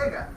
Vinga.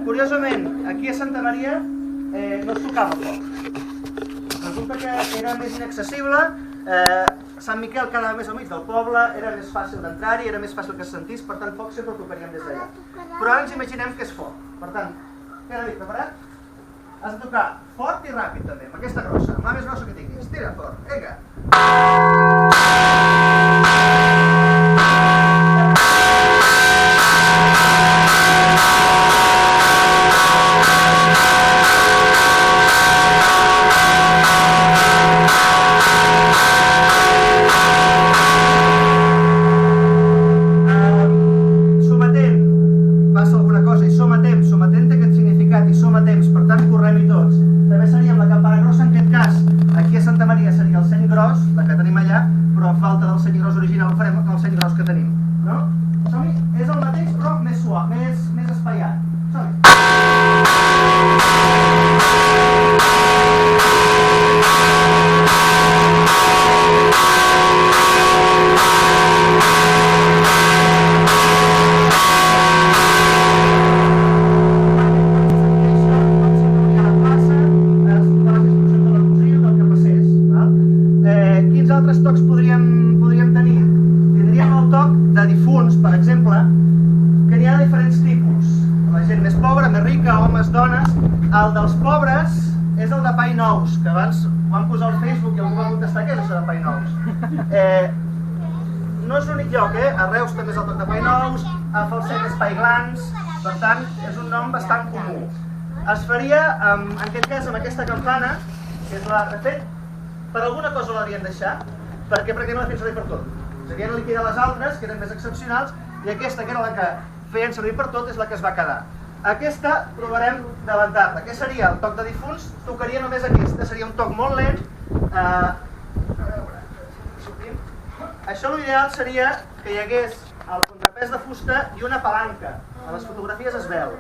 Curiosament, aquí a Santa Maria no es tocava foc. Resulta que era més inaccessible, Sant Miquel quedava més al mig del poble, era més fàcil d'entrar-hi, era més fàcil que es sentís, per tant foc sempre el tocaríem des d'allà. Però ara ens imaginem que és foc. Per tant, què ha de dir, preparat? Has de tocar fort i ràpid també, amb aquesta grossa, amb la més grossa que tinguis. Tira fort, vinga! El dels pobres és el de Pai Nous, que abans ho vam posar al Facebook i algú va contestar què és això de Pai Nous. No és l'únic lloc, a Reus també és el toc de Pai Nous, a Falset és Pai Glans, per tant és un nom bastant comú. Es faria, en aquest cas, amb aquesta campana, que és la, de fet, per alguna cosa l'haurien deixat, perquè pràcticament la feien servir per tot. S'havien liquidat les altres, que eren més excepcionals, i aquesta, que era la que feien servir per tot, és la que es va quedar. Aquesta provarem d'avantar-la. Què seria? El toc de difunts tocaria només aquesta. Seria un toc molt lent. Això l'ideal seria que hi hagués el contrapès de fusta i una palanca. A les fotografies es veu,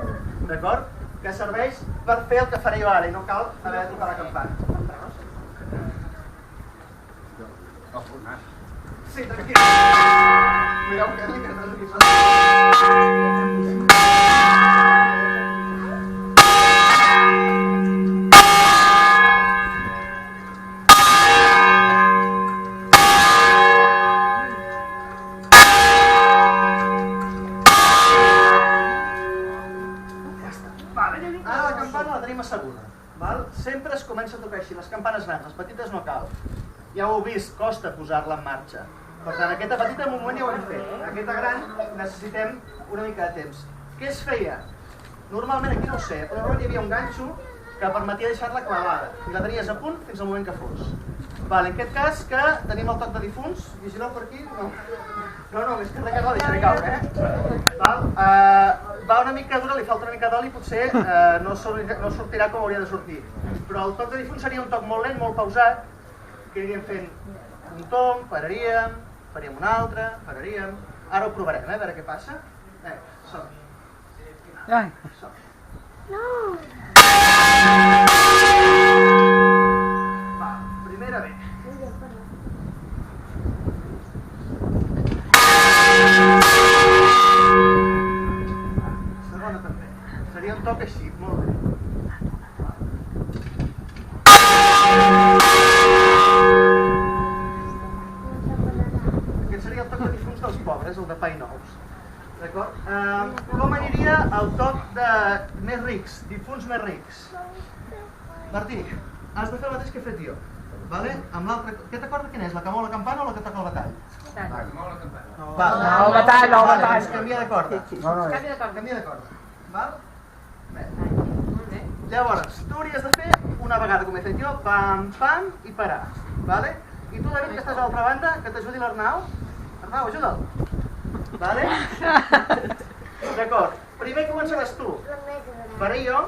d'acord? Que serveix per fer el que faré jo ara i no cal haver de tocar la campana. Sí, tranquil. Mireu que és sempre es comença a tocar així, les campanes grans, les petites no cal. Ja ho heu vist, costa posar-la en marxa. Per tant, aquesta petita en un moment ja ho hem fet. Aquesta gran necessitem una mica de temps. Què es feia? Normalment, aquí no ho sé, però normalment hi havia un ganxo que permetia deixar-la clavada i la tenies a punt fins al moment que fos. En aquest cas, que tenim el toc de difunts, vigileu per aquí, no, més que recarregar la deixaré caure, va una mica dura, li falta una mica d'oli, potser no sortirà com hauria de sortir. Però el toc de difunts seria un toc molt lent, molt pausat, que aniríem fent un tom, pararíem, faríem un altre, pararíem... Ara ho provarem, a veure què passa. Som-hi. Va, primera B. Segona també. Seria un toc així, molt bé. Aquest seria el toc de difunts dels pobres, el de Pai Nous. D'acord? Com aniria seria el toc de més rics, difunts més rics. Martí, has de fer el mateix que he fet jo. Vale? Amb l'altre... Què t'acorda quina és? La que mou la campana o la que toca el batall? La que mou la campana. No, el batall, no, el batall. Doncs canvia de corda. Canvia de corda. Val? Bé. Llavors, tu hauries de fer una vegada, com he fet jo, pam, pam i parar. Vale? I tu, David, que estàs a l'altra banda, que t'ajudi l'Arnau. Arnau, ajuda'l. Vale? D'acord. Primer començaràs tu. Faré jo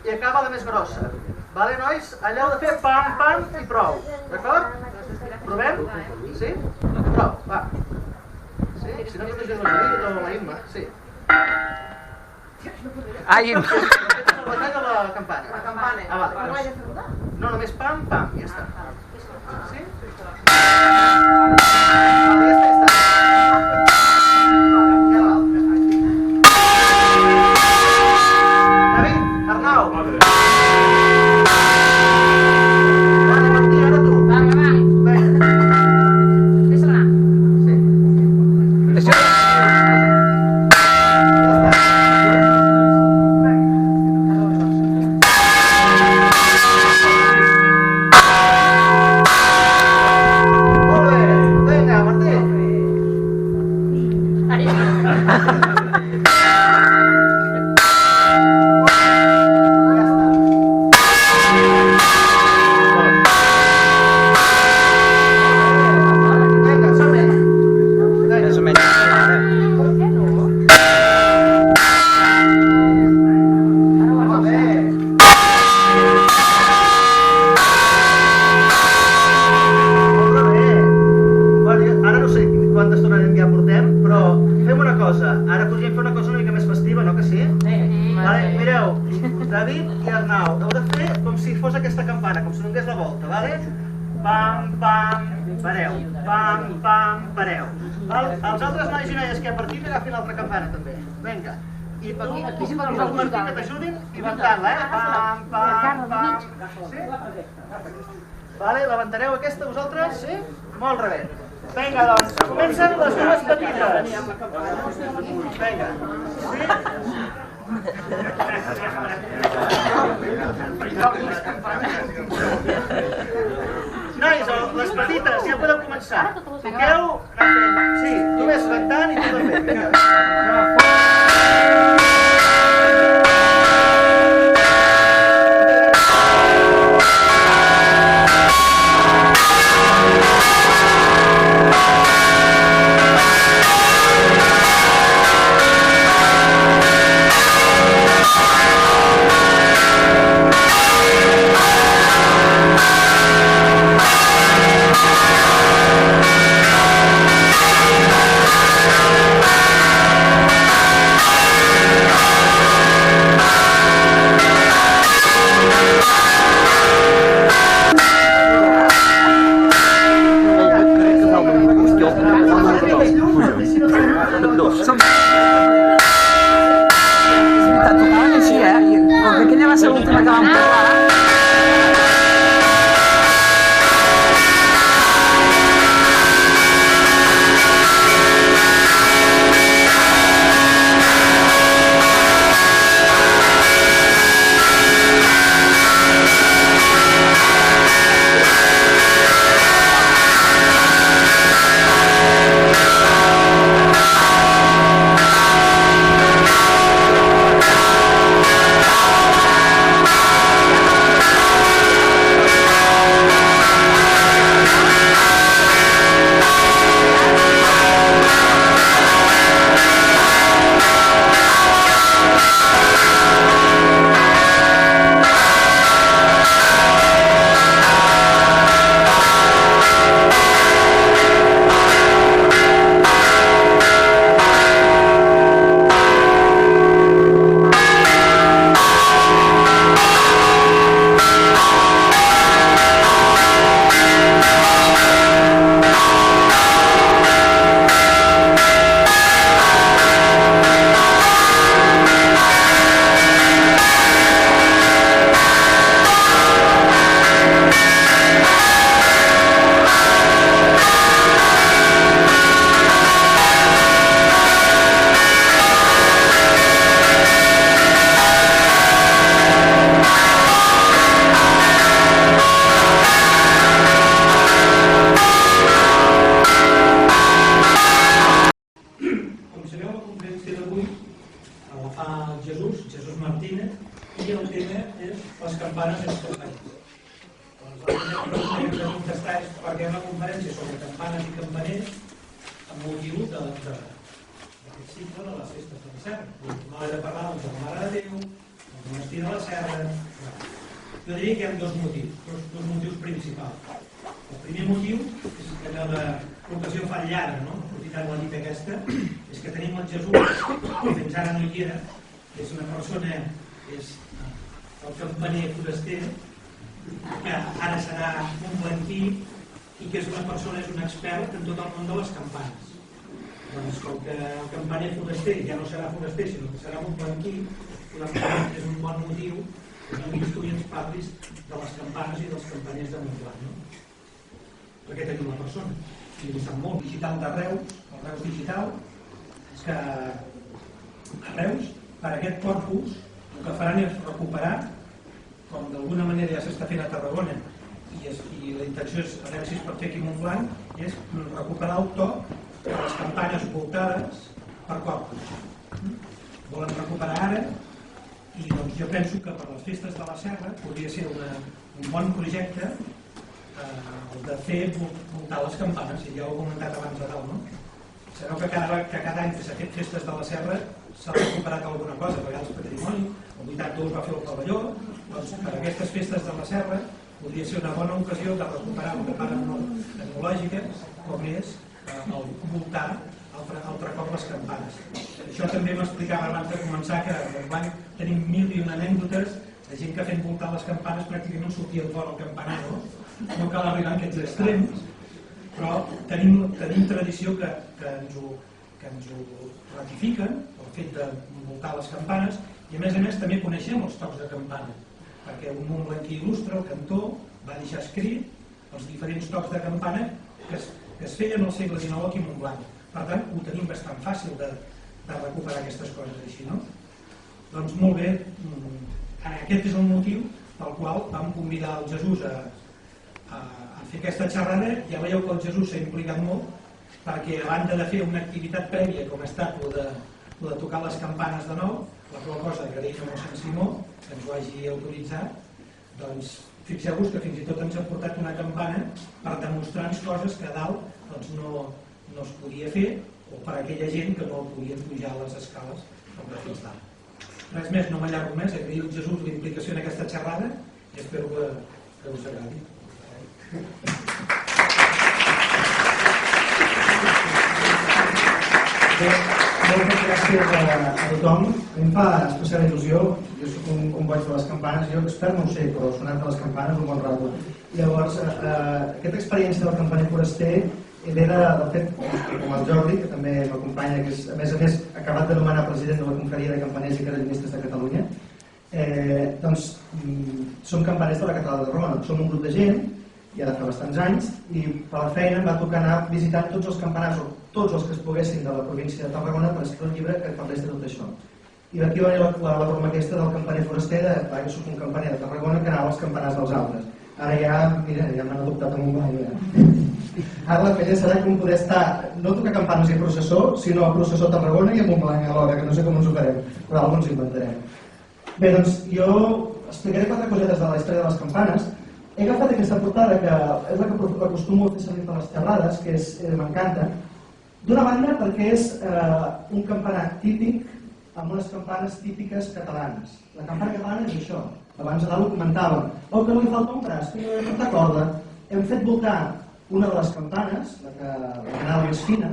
i acaba la més grossa. Vale, nois? Allà heu de fer pam, pam i prou. D'acord? Provem? Sí? Prou, va. Sí? Si no t'ajuda la Maria o la Imma. Sí. Ai, El batall de la campana. La campana. Ah, vale. No, només pam, pam, i ja està. Sí? Vale, ja està. David, Arnau. Vale, Martí, ara tu. Va. Bé. Deixa-la anar. Sí. això... Molt bé. Vinga, Martí. Ja està. Vinga, som-hi. Més o menys. Molt bé. Molt bé. Bueno, ara no sé quanta estona ja portem, però fem una cosa. Ara podríem fer una cosa una mica més festiva, no que sí? Vale, mireu, David i Arnau, heu de fer com si fos aquesta campana, com si donés la volta, vale? Pam, pam, pareu. Pam, pam, pareu. Val? Els altres nois i noies que hi ha per aquí que agafin l'altra campana també. Vinga. I tu, el Martí, que t'ajudin i ventant-la, Pam, pam, pam. Sí? Vale, levantareu aquesta vosaltres? Sí? Molt rebé. Vinga, doncs, comencen les dues petites. Vinga. Sí? Nois, les petites, ja podeu començar. Toqueu, sí, només ventant i tu també. Vinga. tema és les campanes i els campaners. La primera pregunta que hem de contestar és per què una conferència sobre campanes i campaners amb motiu d'aquest cicle de les festes de la Serra. No he de parlar de la Mare de Déu, del monestir de la Serra. Jo diria que hi ha dos motius principals. El primer motiu és que l'ocasió fa llarga, no? Aprofitant la dita aquesta, és que tenim el Jesús, que fins ara no hi era, és una persona, és el campaner foraster, que ara serà un blanquí i que és una persona, és un expert en tot el món de les campanes. Doncs com que el campaner foraster ja no serà foraster, sinó que serà un blanquí, és un bon motiu que tu ens parlis de les campanes i dels campaners de Montblanc, no? Perquè tenim una persona que li sap molt digital de Reus, el Reus digital, que a Reus, per aquest corpus, el que faran és recuperar, com d'alguna manera ja s'està fent a Tarragona, i la intenció és, a veure si es pot fer aquí a Montblanc, és recuperar el to de les campanes voltades per corpus. Volen recuperar ara, i doncs jo penso que per les festes de la Serra podria ser un bon projecte el de fer voltar les campanes, i ja ho he comentat abans de dalt, no? Sabeu que cada any que s'ha fet festes de la Serra s'ha recuperat alguna cosa, a vegades patrimoni, el 82 va fer el pavelló, doncs per aquestes festes de la Serra podria ser una bona ocasió de recuperar una part tecnològica com és el voltar altre cop les campanes. Això també m'explicava abans de començar que a Montblanc tenim 1000 anècdotes de gent que fent voltar les campanes pràcticament sortien fora el campanar, no? No cal arribar a aquests extrems, però tenim tradició que ens ho ratifiquen, el fet de voltar les campanes, i a més també coneixem els tocs de campana, perquè un montblanquí il·lustre, el cantor, va deixar escrit els diferents tocs de campana que es feien al segle XIX aquí a Montblanc. Per tant, ho tenim bastant fàcil de recuperar aquestes coses així, no? Doncs molt bé, aquest és el motiu pel qual vam convidar el Jesús a fer aquesta xerrada. Ja veieu que el Jesús s'ha implicat molt, perquè a banda de fer una activitat prèvia com ha estat el de tocar les campanes de nou, la qual cosa agraïm a mossèn Simó que ens ho hagi autoritzat, doncs fixeu-vos que fins i tot ens ha portat una campana per demostrar-nos coses que a dalt doncs, no es podia fer, o per a aquella gent que no podien pujar les escales com de fins dalt. Res més, no m'allargo més, agraïu a Jesús la implicació en aquesta xerrada i espero que us agradi. Moltes gràcies a tothom. A mi em fa especial il·lusió. Jo soc un boig de les campanes. Jo expert no ho sé, però sonat de les campanes un bon rato. Llavors, aquesta experiència del campaner foraster ve del fet, com el Jordi, que també m'acompanya, que és, a més, acabat de nomenar president de la Confraria de Campaners i Carallinistes de Catalunya. Doncs som campaners de la Catedral de Tarragona. Som un grup de gent, ja de fa bastants anys, i per la feina em va tocar anar visitant tots els campanars, o tots els que es poguessin de la província de Tarragona, per escriure un llibre que parlés de tot això. I d'aquí va venir la broma aquesta del campaner foraster, que soc un campaner de Tarragona que anava als campanars dels altres. Ara ja, mira, ja m'han adoptat en un ball. Ara la feina serà com poder estar, no tocar campanes i a processó, sinó a processó a Tarragona i a Montblanc alhora, que no sé com ens ho farem, però alguna ens inventarem. Bé, doncs jo explicaré 4 cosetes de la història de les campanes. He agafat aquesta portada, que és la que acostumo a fer servir per les xerrades, que m'encanta. D'una banda perquè és un campanar típic amb unes campanes típiques catalanes. La campana catalana és això. Abans de dalt ho comentàvem. Oh, que no li falta un braç, que no li falta corda. Hem fet voltar una de les campanes, la que anava més fina,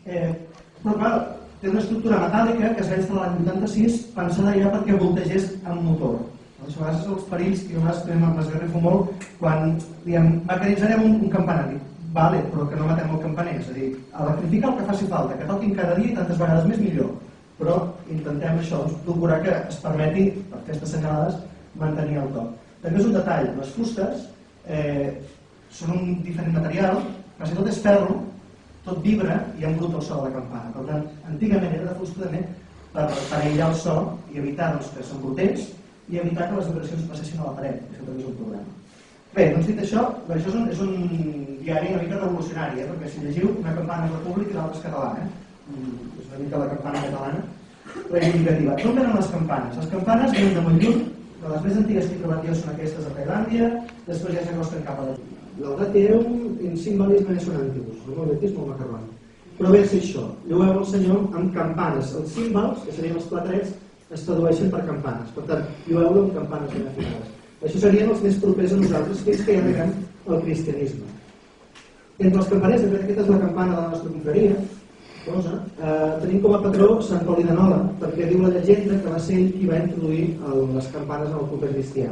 però clar, té una estructura metàl·lica que es va instal·lar l'any 86 pensada ja perquè voltegés amb motor. A vegades els perills que jo m'esgarrifo molt quan diem mecanitzarem un campanar. Vale, però que no matem el campaner, és a dir, electrificar el que faci falta, que toquin cada dia i tantes vegades més millor. Però intentem això, procurar que es permeti, per aquestes assenyalades, mantenir el toc. També és un detall, les fustes són un diferent material, quasi tot és ferro, tot vibra i embruta el so de la campana. Per tant, antigament era de fusta també per aïllar el so i evitar que s'embrutés i evitar que les vibracions passessin a la paret. Això també és un problema. Bé, doncs dit això és un diari una mica revolucionari, perquè si llegiu, una campana és república i l'altra és catalana. És una mica la campana catalana reivindicativa. D'on venen les campanes? Les campanes venen de molt lluny, De les més antigues que he trobat jo són aquestes de Tailàndia, després ja s'acosten cap a la Xina. L'Audateum in simbolisme sonantibus, el magnetisme o macarrón. Però ve a ser això, lloeu el Senyor amb campanes. Els símbols, que serien els platrets, es tradueixen per campanes. Per tant, lloeu-lo amb campanes ben afinades. Això serien els més propers a nosaltres fins que ja arribem al cristianisme. Entre els campaners, de fet aquesta és la campana de la nostra confraria, tenim com a patró Sant Poli de Nola, perquè diu la llegenda que va ser ell qui va introduir les campanes en el culte cristià.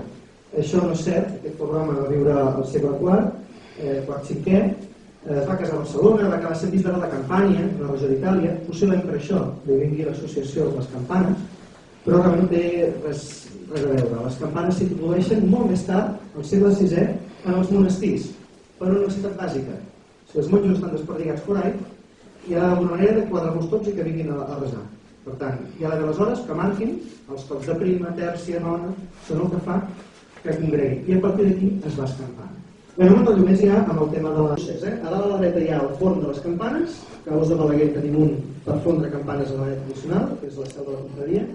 Això no és cert, aquest programa va viure al segle IV, IV-V, es va casar a Barcelona, va acabar sent bisbe de la Campània, una regió d'Itàlia, possiblement per això li vingui l'associació de les campanes, però realment no té res a veure. Les campanes s'introdueixen molt més tard, al segle VI, en els monestirs, per una necessitat bàsica. Si els monjos estan desperdigats por ahí, hi ha alguna manera de quadrar-los tots i que vinguin a resar. Per tant, hi ha d'aleshores que marquin els cops de prima, tèrcia, nona, són el que fa que congregui. I a partir d'aquí es va escampant. Bé, no m'enrotllo més ja amb el tema de les procés. A dalt a la dreta hi ha el forn de les campanes, que a Os de Balaguer tenim un per fondre campanes a la manera tradicional, que és la seu de la confraria,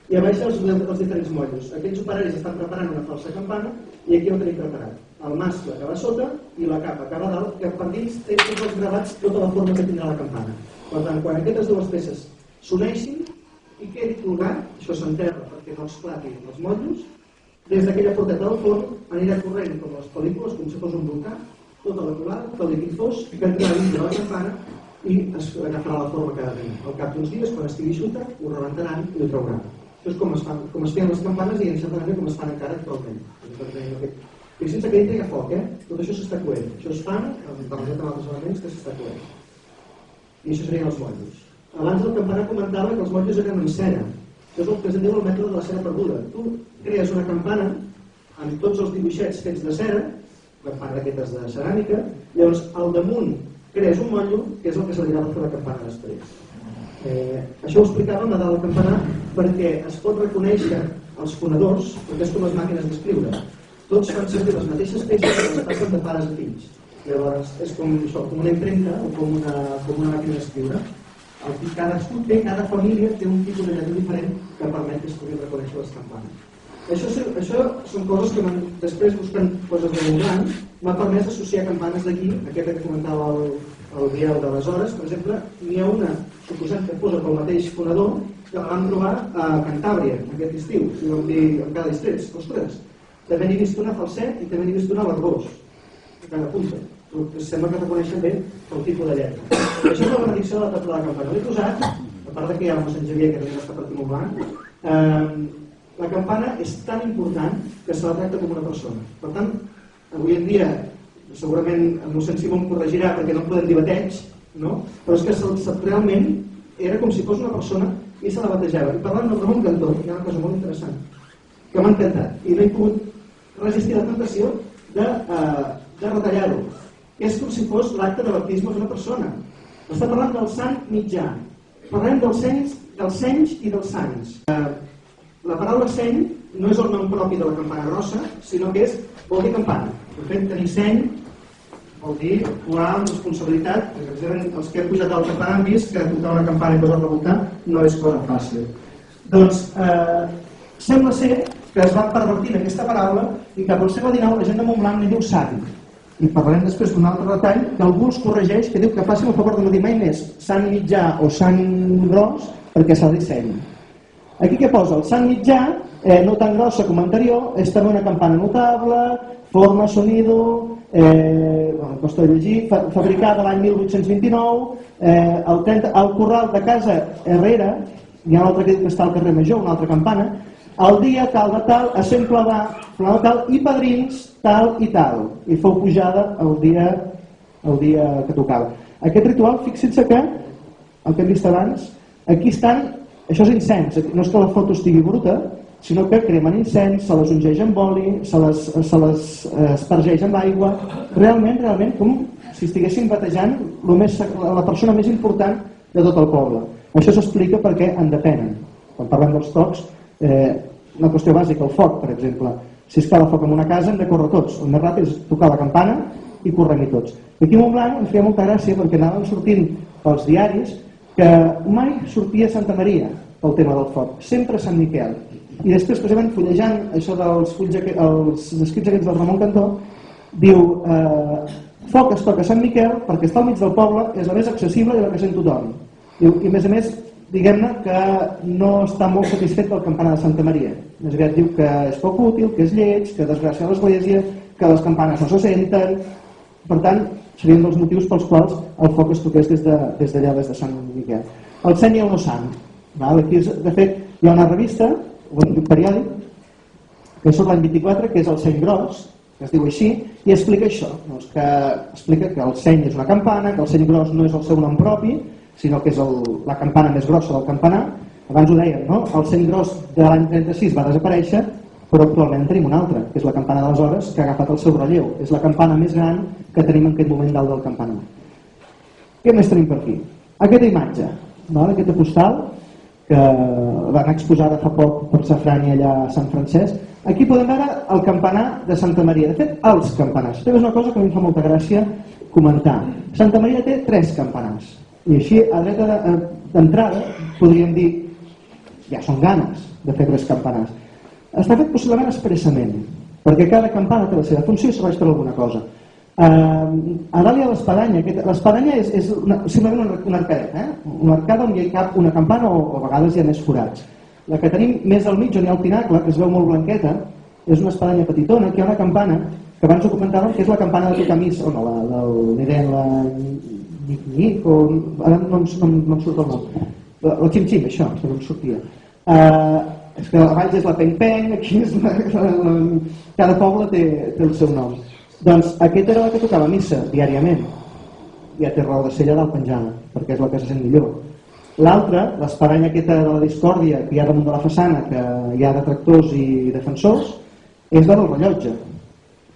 i a baix els diferents mollos. Aquells operaris estan preparant una falsa campana i aquí ho tenim preparat. El mascle que va sota i la capa que va dalt, que per dins té tots els gravats, tota la forma que tindrà la campana. Per tant, quan aquestes dues peces s'uneixin i quedi colgat, això s'enterra perquè no esclatin els motllos, des d'aquella porteta del forn anirà corrent com les pel·lícules, com si fos un volcà, tota la colada, pel líquid fos, que entrarà dins de la campana i es agafarà la forma que ha de tenir. Al cap d'uns dies, quan estigui xuta, ho rebentaran i ho trauran. Això és com es feien les campanes i en certa manera com es fan encara actualment. Fixin-se que dintre hi ha foc, tot això s'està coent. Això es fan, barrejat amb altres elements, que s'està coent. I això serien els motllos. Abans el campanar comentava que els motllos eren amb cera. Això és el que es diu el mètode de la cera perduda. Tu crees una campana amb tots els dibuixets fets de cera, campana d'aquestes de ceràmica, llavors al damunt crees un motllo, que és el que s'anirà a fer la campana després. Això ho explicàvem a dalt del campanar perquè es pot reconèixer els fonadors, perquè és com les màquines d'escriure. Tots fan servir les mateixes peces que les passen de pares a fills. Llavors és com una impremta o com una màquina d'escriure. Cada família té un tipus de lletra diferent que permet que es puguin reconèixer les campanes. Això són coses que després, buscant coses de Montblanc, m'ha permès associar campanes d'aquí, aquesta que comentava el Biel d'aleshores, per exemple, n'hi ha una, suposant que posa pel mateix fonador, que la vam trobar a Cantàbria aquest estiu, i vam dir en cada distret, ostres, també n'he vist una a Falset i també n'he vist una a l'Arbós, a cada punta. Sembla que reconeixen bé el tipus de lletra. Això és la benedicció de la tapa de la campana. L'he posat, a part que hi ha el Sant Xavier, que també està per aquí Montblanc, la campana és tan important que se la tracta com una persona. Per tant, avui en dia, segurament el mossèn Simó em corregirà perquè no en podem dir bateig, no? Però és que realment era com si fos una persona i se la batejava. I parlant del Ramon Cantó, hi ha una cosa molt interessant que m'ha encantat i no he pogut resistir la tentació de retallar-ho. És com si fos l'acte de baptisme d'una persona. Està parlant del sant mitjà. Parlem dels senys i dels sants. La paraula seny no és el nom propi de la campana grossa, sinó que vol dir campana. De fet, tenir seny vol dir actuar amb responsabilitat, perquè els que han pujat al campanar han vist que tocar una campana i posar-la a voltar no és cosa fàcil. Doncs sembla ser que es va pervertir aquesta paraula i cap al segle XIX la gent de Montblanc li diu sant. I parlarem després d'un altre detall que algú els corregeix, que diu que facin el favor de no dir mai més sant mitjà o sant gros perquè s'ha de dir seny. Aquí què posa? El sant mitjà, no tan grossa com anterior, és també una campana notable, forma, sonido, costa de llegir, fabricada l'any 1829, al corral de casa Herrera, hi ha un altre que diu que està al carrer Major, una altra campana, el dia tal de tal, a Sant Pladà, tal, i padrins tal i tal, i fou pujada el dia que tocava. Aquest ritual, fixin-se que, el que hem vist abans, aquí estan. Això és incens, no és que la foto estigui bruta, sinó que cremen incens, se les ungeix amb oli, se les espargeix amb aigua, realment, com si estiguessin batejant la persona més important de tot el poble. Això s'explica perquè en depenen. Quan parlem dels tocs, una qüestió bàsica, el foc, per exemple. Si es cala foc en una casa, hem de córrer tots. El més ràpid és tocar la campana i correm-hi tots. Aquí a Montblanc ens feia molta gràcia perquè anàvem sortint pels diaris que mai sortia Santa Maria pel tema del foc, sempre Sant Miquel. I després, precisament, fullejant això dels escrits aquests del Ramon Cantó, diu foc es toca a Sant Miquel perquè està al mig del poble, és la més accessible i la que sent tothom. Diu, i a més, diguem-ne que no està molt satisfet del campanar de Santa Maria. Més aviat diu que és poc útil, que és lleig, que desgràcia l'església, que les campanes no se senten. Per tant, serien dels motius pels quals el foc es toqués des d'allà, des de Sant Miquel. El seny i el no sant. Aquí, de fet, hi ha una revista, un periòdic, que surt l'any 24, que és el seny gros, que es diu així, i explica això, doncs que explica que el seny és una campana, que el seny gros no és el seu nom propi, sinó que és la campana més grossa del campanar. Abans ho dèiem, no? El seny gros de l'any 36 va desaparèixer, però actualment tenim una altra, que és la campana de les hores, que ha agafat el seu relleu. És la campana més gran que tenim en aquest moment dalt del campanar. Què més tenim per aquí? Aquesta imatge, aquesta postal, que van exposar fa poc per Safrani allà a Sant Francesc. Aquí podem veure el campanar de Santa Maria. De fet, els campanars. Això és una cosa que a mi em fa molta gràcia comentar. Santa Maria té 3 campanars. I així, a dreta d'entrada, podríem dir, ja són ganes de fer 3 campanars. Està fet possiblement expressament, perquè cada campana té la seva funció i serveix per alguna cosa. A dalt hi ha l'espadanya. L'espadanya és simplement una arcadeta, una arcada on hi cap una campana o a vegades hi ha més forats. La que tenim més al mig, on hi ha el pinacle, que es veu molt blanqueta, és una espadanya petitona, que hi ha una campana, que abans ho comentàvem, que és la campana de tocar missa, o no, la Nic, o ara no em surt el nom. La xim-xim, això, que no em sortia. És que a Valls és la peng-peng, aquí és cada poble té el seu nom. Doncs aquesta era la que tocava missa diàriament. Ja té raó de ser allà dalt penjada, perquè és la que se sent millor. L'altra, l'espadanya aquesta de la discòrdia que hi ha damunt de la façana, que hi ha detractors i defensors, és la del rellotge.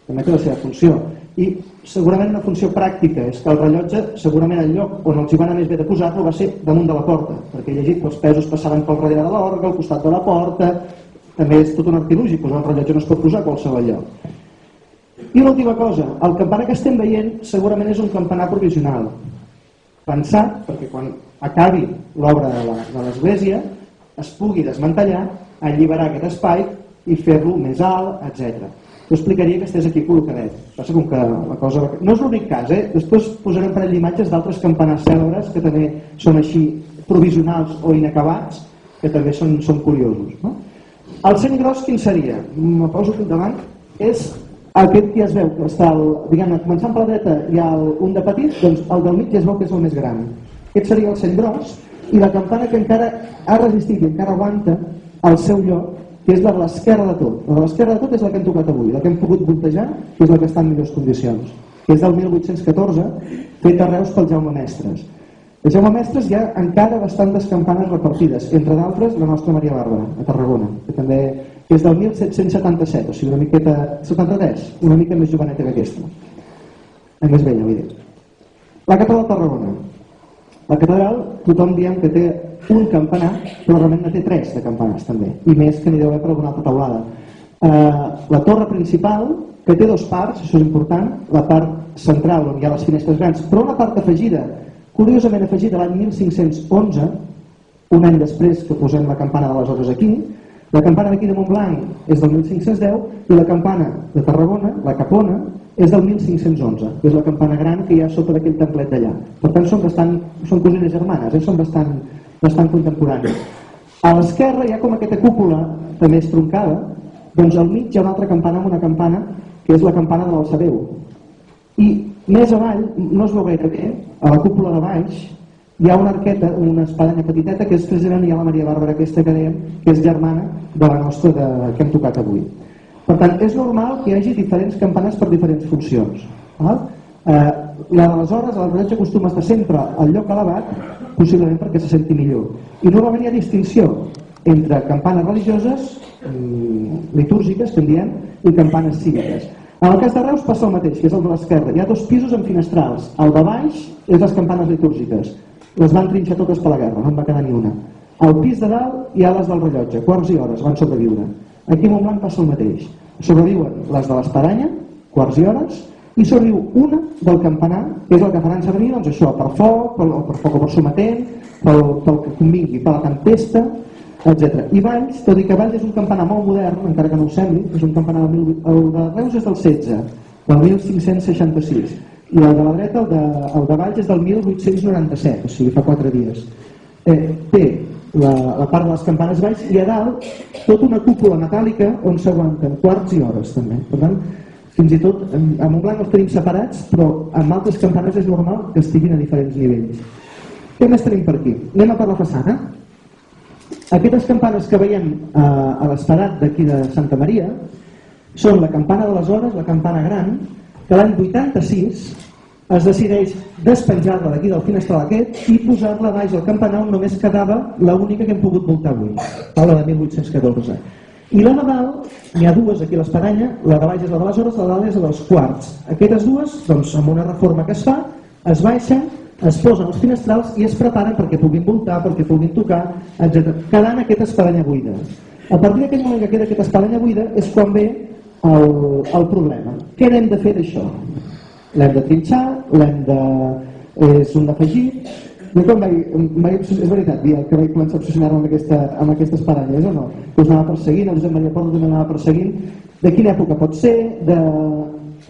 També té la seva funció. I segurament una funció pràctica és que el rellotge, segurament el lloc on els hi va anar més bé de posar-lo va ser damunt de la porta, perquè he llegit que els pesos passaven pel darrere de l'orgue, al costat de la porta. També és tot un artilúgi, posar un rellotge no es pot posar a qualsevol lloc. I l'última cosa, el campanar que estem veient segurament és un campanar provisional, pensat perquè quan acabi l'obra de l'església es pugui desmantellar, alliberar aquest espai i fer-lo més alt, etc. Jo explicaria que estigués aquí col·locadet. Passa com que la cosa... No és l'únic cas, Després posarem un parell d'imatges d'altres campanars cèlebres que també són així provisionals o inacabats, que també són curiosos. No? El seny gros quin seria? Me poso aquí davant. És aquest que ja es veu que està, diguem-ne, començant per la dreta hi ha un de petit, doncs el del mig ja es veu que és el més gran. Aquest seria el seny gros i la campana que encara ha resistit i encara aguanta al seu lloc, que és la de l'esquerra de tot. La de l'esquerra de tot és la que hem tocat avui, la que hem pogut voltejar, que és la que està en millors condicions, que és del 1814, feta a Reus pel Jaume Mestres. El Jaume Mestres hi ha encara bastantes campanes repartides, entre d'altres la nostra Maria Bàrbara, a Tarragona, que també és del 1777, o sigui una miqueta... 73, una mica més joveneta que aquesta. Més vella, vull dir. La catedral de Tarragona. La catedral, tothom diem que té un campanar, però realment no té 3 de campanars també, i més que n'hi deu haver per alguna altra taulada. La torre principal, que té 2 parts, això és important, la part central on hi ha les finestres grans, però una part afegida, curiosament afegida l'any 1511, un any després que posem la campana de les hores aquí. La campana d'aquí de Montblanc és del 1510 i la campana de Tarragona, la capona, és del 1511, que és la campana gran que hi ha sota d'aquell templet d'allà. Per tant, són cosines germanes, són bastant contemporanis. A l'esquerra hi ha com aquesta cúpula, també és troncada, doncs al mig hi ha una altra campana amb una campana, que és la campana de l'Alçadeu. I més avall, no es veu gaire bé, a la cúpula de baix, hi ha una arqueta, una espadanya petiteta, que és precisament la Maria Bàrbara aquesta que dèiem, que és germana de la nostra que hem tocat avui. Per tant, és normal que hi hagi diferents campanes per diferents funcions. La d'aleshores, el rellotge acostuma a estar sempre al lloc elevat, possiblement perquè se senti millor. I normalment hi ha distinció entre campanes religioses, litúrgiques, que en diem, i campanes cíviques. En el cas de Reus passa el mateix, que és el de l'esquerra. Hi ha 2 pisos amb finestrals. El de baix és les campanes litúrgiques. Les van trinxar totes per la guerra, no en va quedar ni una. Al pis de dalt hi ha les del rellotge, quarts i hores, van sobreviure. Aquí a Montblanc passa el mateix. Sobreviuen les de l'espadanya, quarts i hores, i sobreviu una del campanar, que és el que faran servir, doncs això, per foc o per sometent, pel que convingui, per la tempesta. etc. I Valls, tot i que Valls és un campanar molt modern, encara que no ho sembli, és un campanar el de Reus és del 16, del 1566, i el de la dreta, el de Valls, és del 1897, o sigui, fa 4 dies. Té la part de les campanes Valls i a dalt tota una cúpula metàl·lica on s'aguanten quarts i hores també. Per tant, fins i tot a Montblanc els tenim separats, però amb altres campanes és normal que estiguin a diferents nivells. Què més tenim per aquí? Anem a per la façana. Aquestes campanes que veiem a l'esperat d'aquí de Santa Maria són la campana de les hores, la campana gran, que l'any 86 es decideix despenjar-la d'aquí del finestral aquest i posar-la baix al campanar on només quedava l'única que hem pogut voltar avui, la de 1814. I la de dalt, n'hi ha dues aquí a l'espadanya, la de baix és la de les hores, la de dalt és la dels quarts. Aquestes dues, doncs, amb una reforma que es fa, es baixen, es posen els finestrals i es preparen perquè puguin voltar, perquè puguin tocar, etc. Quedant aquesta espadanya buida. A partir d'aquell moment que queda aquesta espadanya buida és quan ve el problema. Què n'hem de fer d'això? L'hem de trinxar, és un d'afegit. Jo quan és veritat, que vaig començar a obsessionar-me amb aquesta espadanya, és o no? Que us anava perseguint, el Josep Maria Porta també anava perseguint. De quina època pot ser?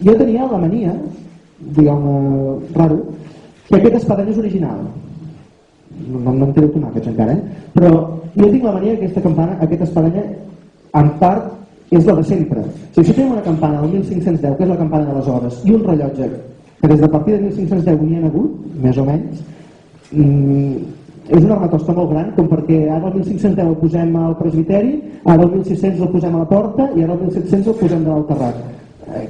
Jo tenia la mania, diguem-ne, raro, que aquesta espadanya és original. No em tireu tomàquets encara, però jo tinc la mania que aquesta espadanya, en part, és la de sempre. Si tenim una campana del 1510, que és la campana de les hores, i un rellotge, que des de partir de 1510 n'hi ha hagut, més o menys, és una armatosta molt gran, com perquè ara el 1510 el posem al presbiteri, ara el 1600 el posem a la porta i ara el 1700 el posem de l'alterrat.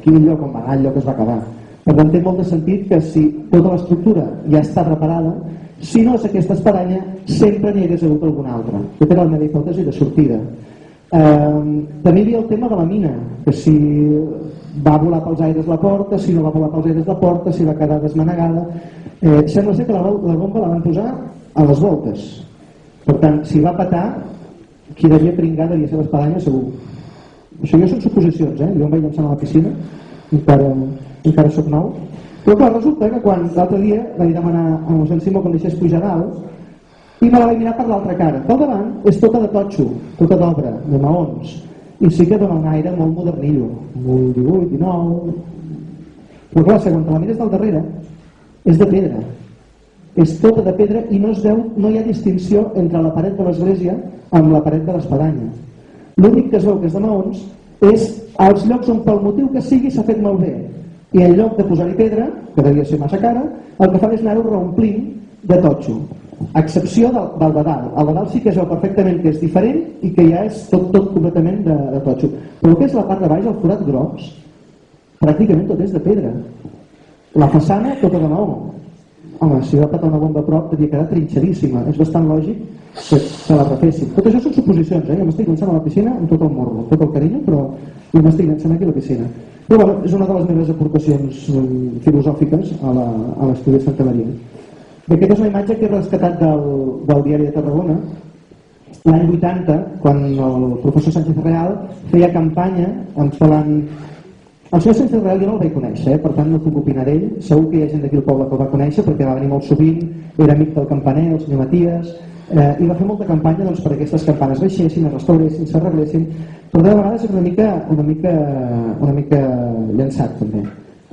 Quin lloc on va anar, el lloc es va quedar. Per tant, té molt de sentit que si tota l'estructura ja està reparada, si no és aquesta espadanya, sempre n'hi hagués hagut alguna altra. Aquesta era la meva hipòtesi de sortida. També hi havia el tema de la mina, que si va volar pels aires la porta, si no va volar pels aires la porta, si va quedar desmanegada. Sembla ser que la bomba la van posar a les voltes. Per tant, si va petar, qui devia pringar devia ser l'espadanya segur. Això ja són suposicions, jo em vaig llançar a la piscina, encara soc nou. Però clar, resulta que quan l'altre dia vaig demanar a mossèn Simó que em deixés pujar dalt i me la vaig mirar per l'altra cara. Pel davant és tota de totxo, tota d'obra, de maons, i sí que dona un aire molt modernillo, molt 18, 19... Però clar, quan te la mires del darrere, és de pedra. És tota de pedra i no es veu, no hi ha distinció entre la paret de l'església amb la paret de l'espadanya. L'únic que es veu que és de maons és als llocs on pel motiu que sigui s'ha fet malbé. I en lloc de posar-hi pedra, que devia ser massa cara, el que fa és anar-ho reomplint de totxo. A excepció del de dalt. El de dalt sí que es veu perfectament que és diferent i que ja és tot completament de totxo. Però el que és la part de baix, el forat gros, pràcticament tot és de pedra. La façana tota de maó. Home, si va patar una bomba a prop devia quedar trinxadíssima. És bastant lògic que se la refessin. Tot això són suposicions, jo m'estic llançant a la piscina amb tot el morro, tot el carinyo, però jo m'estic llançant aquí a la piscina. Però bueno, és una de les meves aportacions filosòfiques a l'estudi de Santa Maria. Aquesta és una imatge que he rescatat del diari de Tarragona l'any 80, quan el professor Sánchez Real feia campanya enflant... El senyor Sánchez Real jo no el vaig conèixer, per tant no puc opinar d'ell. Segur que hi ha gent d'aquí al poble que el va conèixer perquè va venir molt sovint, era amic del campaner, el senyor Matías, i va fer molta campanya doncs, perquè aquestes campanes baixessin, es restauressin, s'arreglessin, però de vegades és una mica llançat també.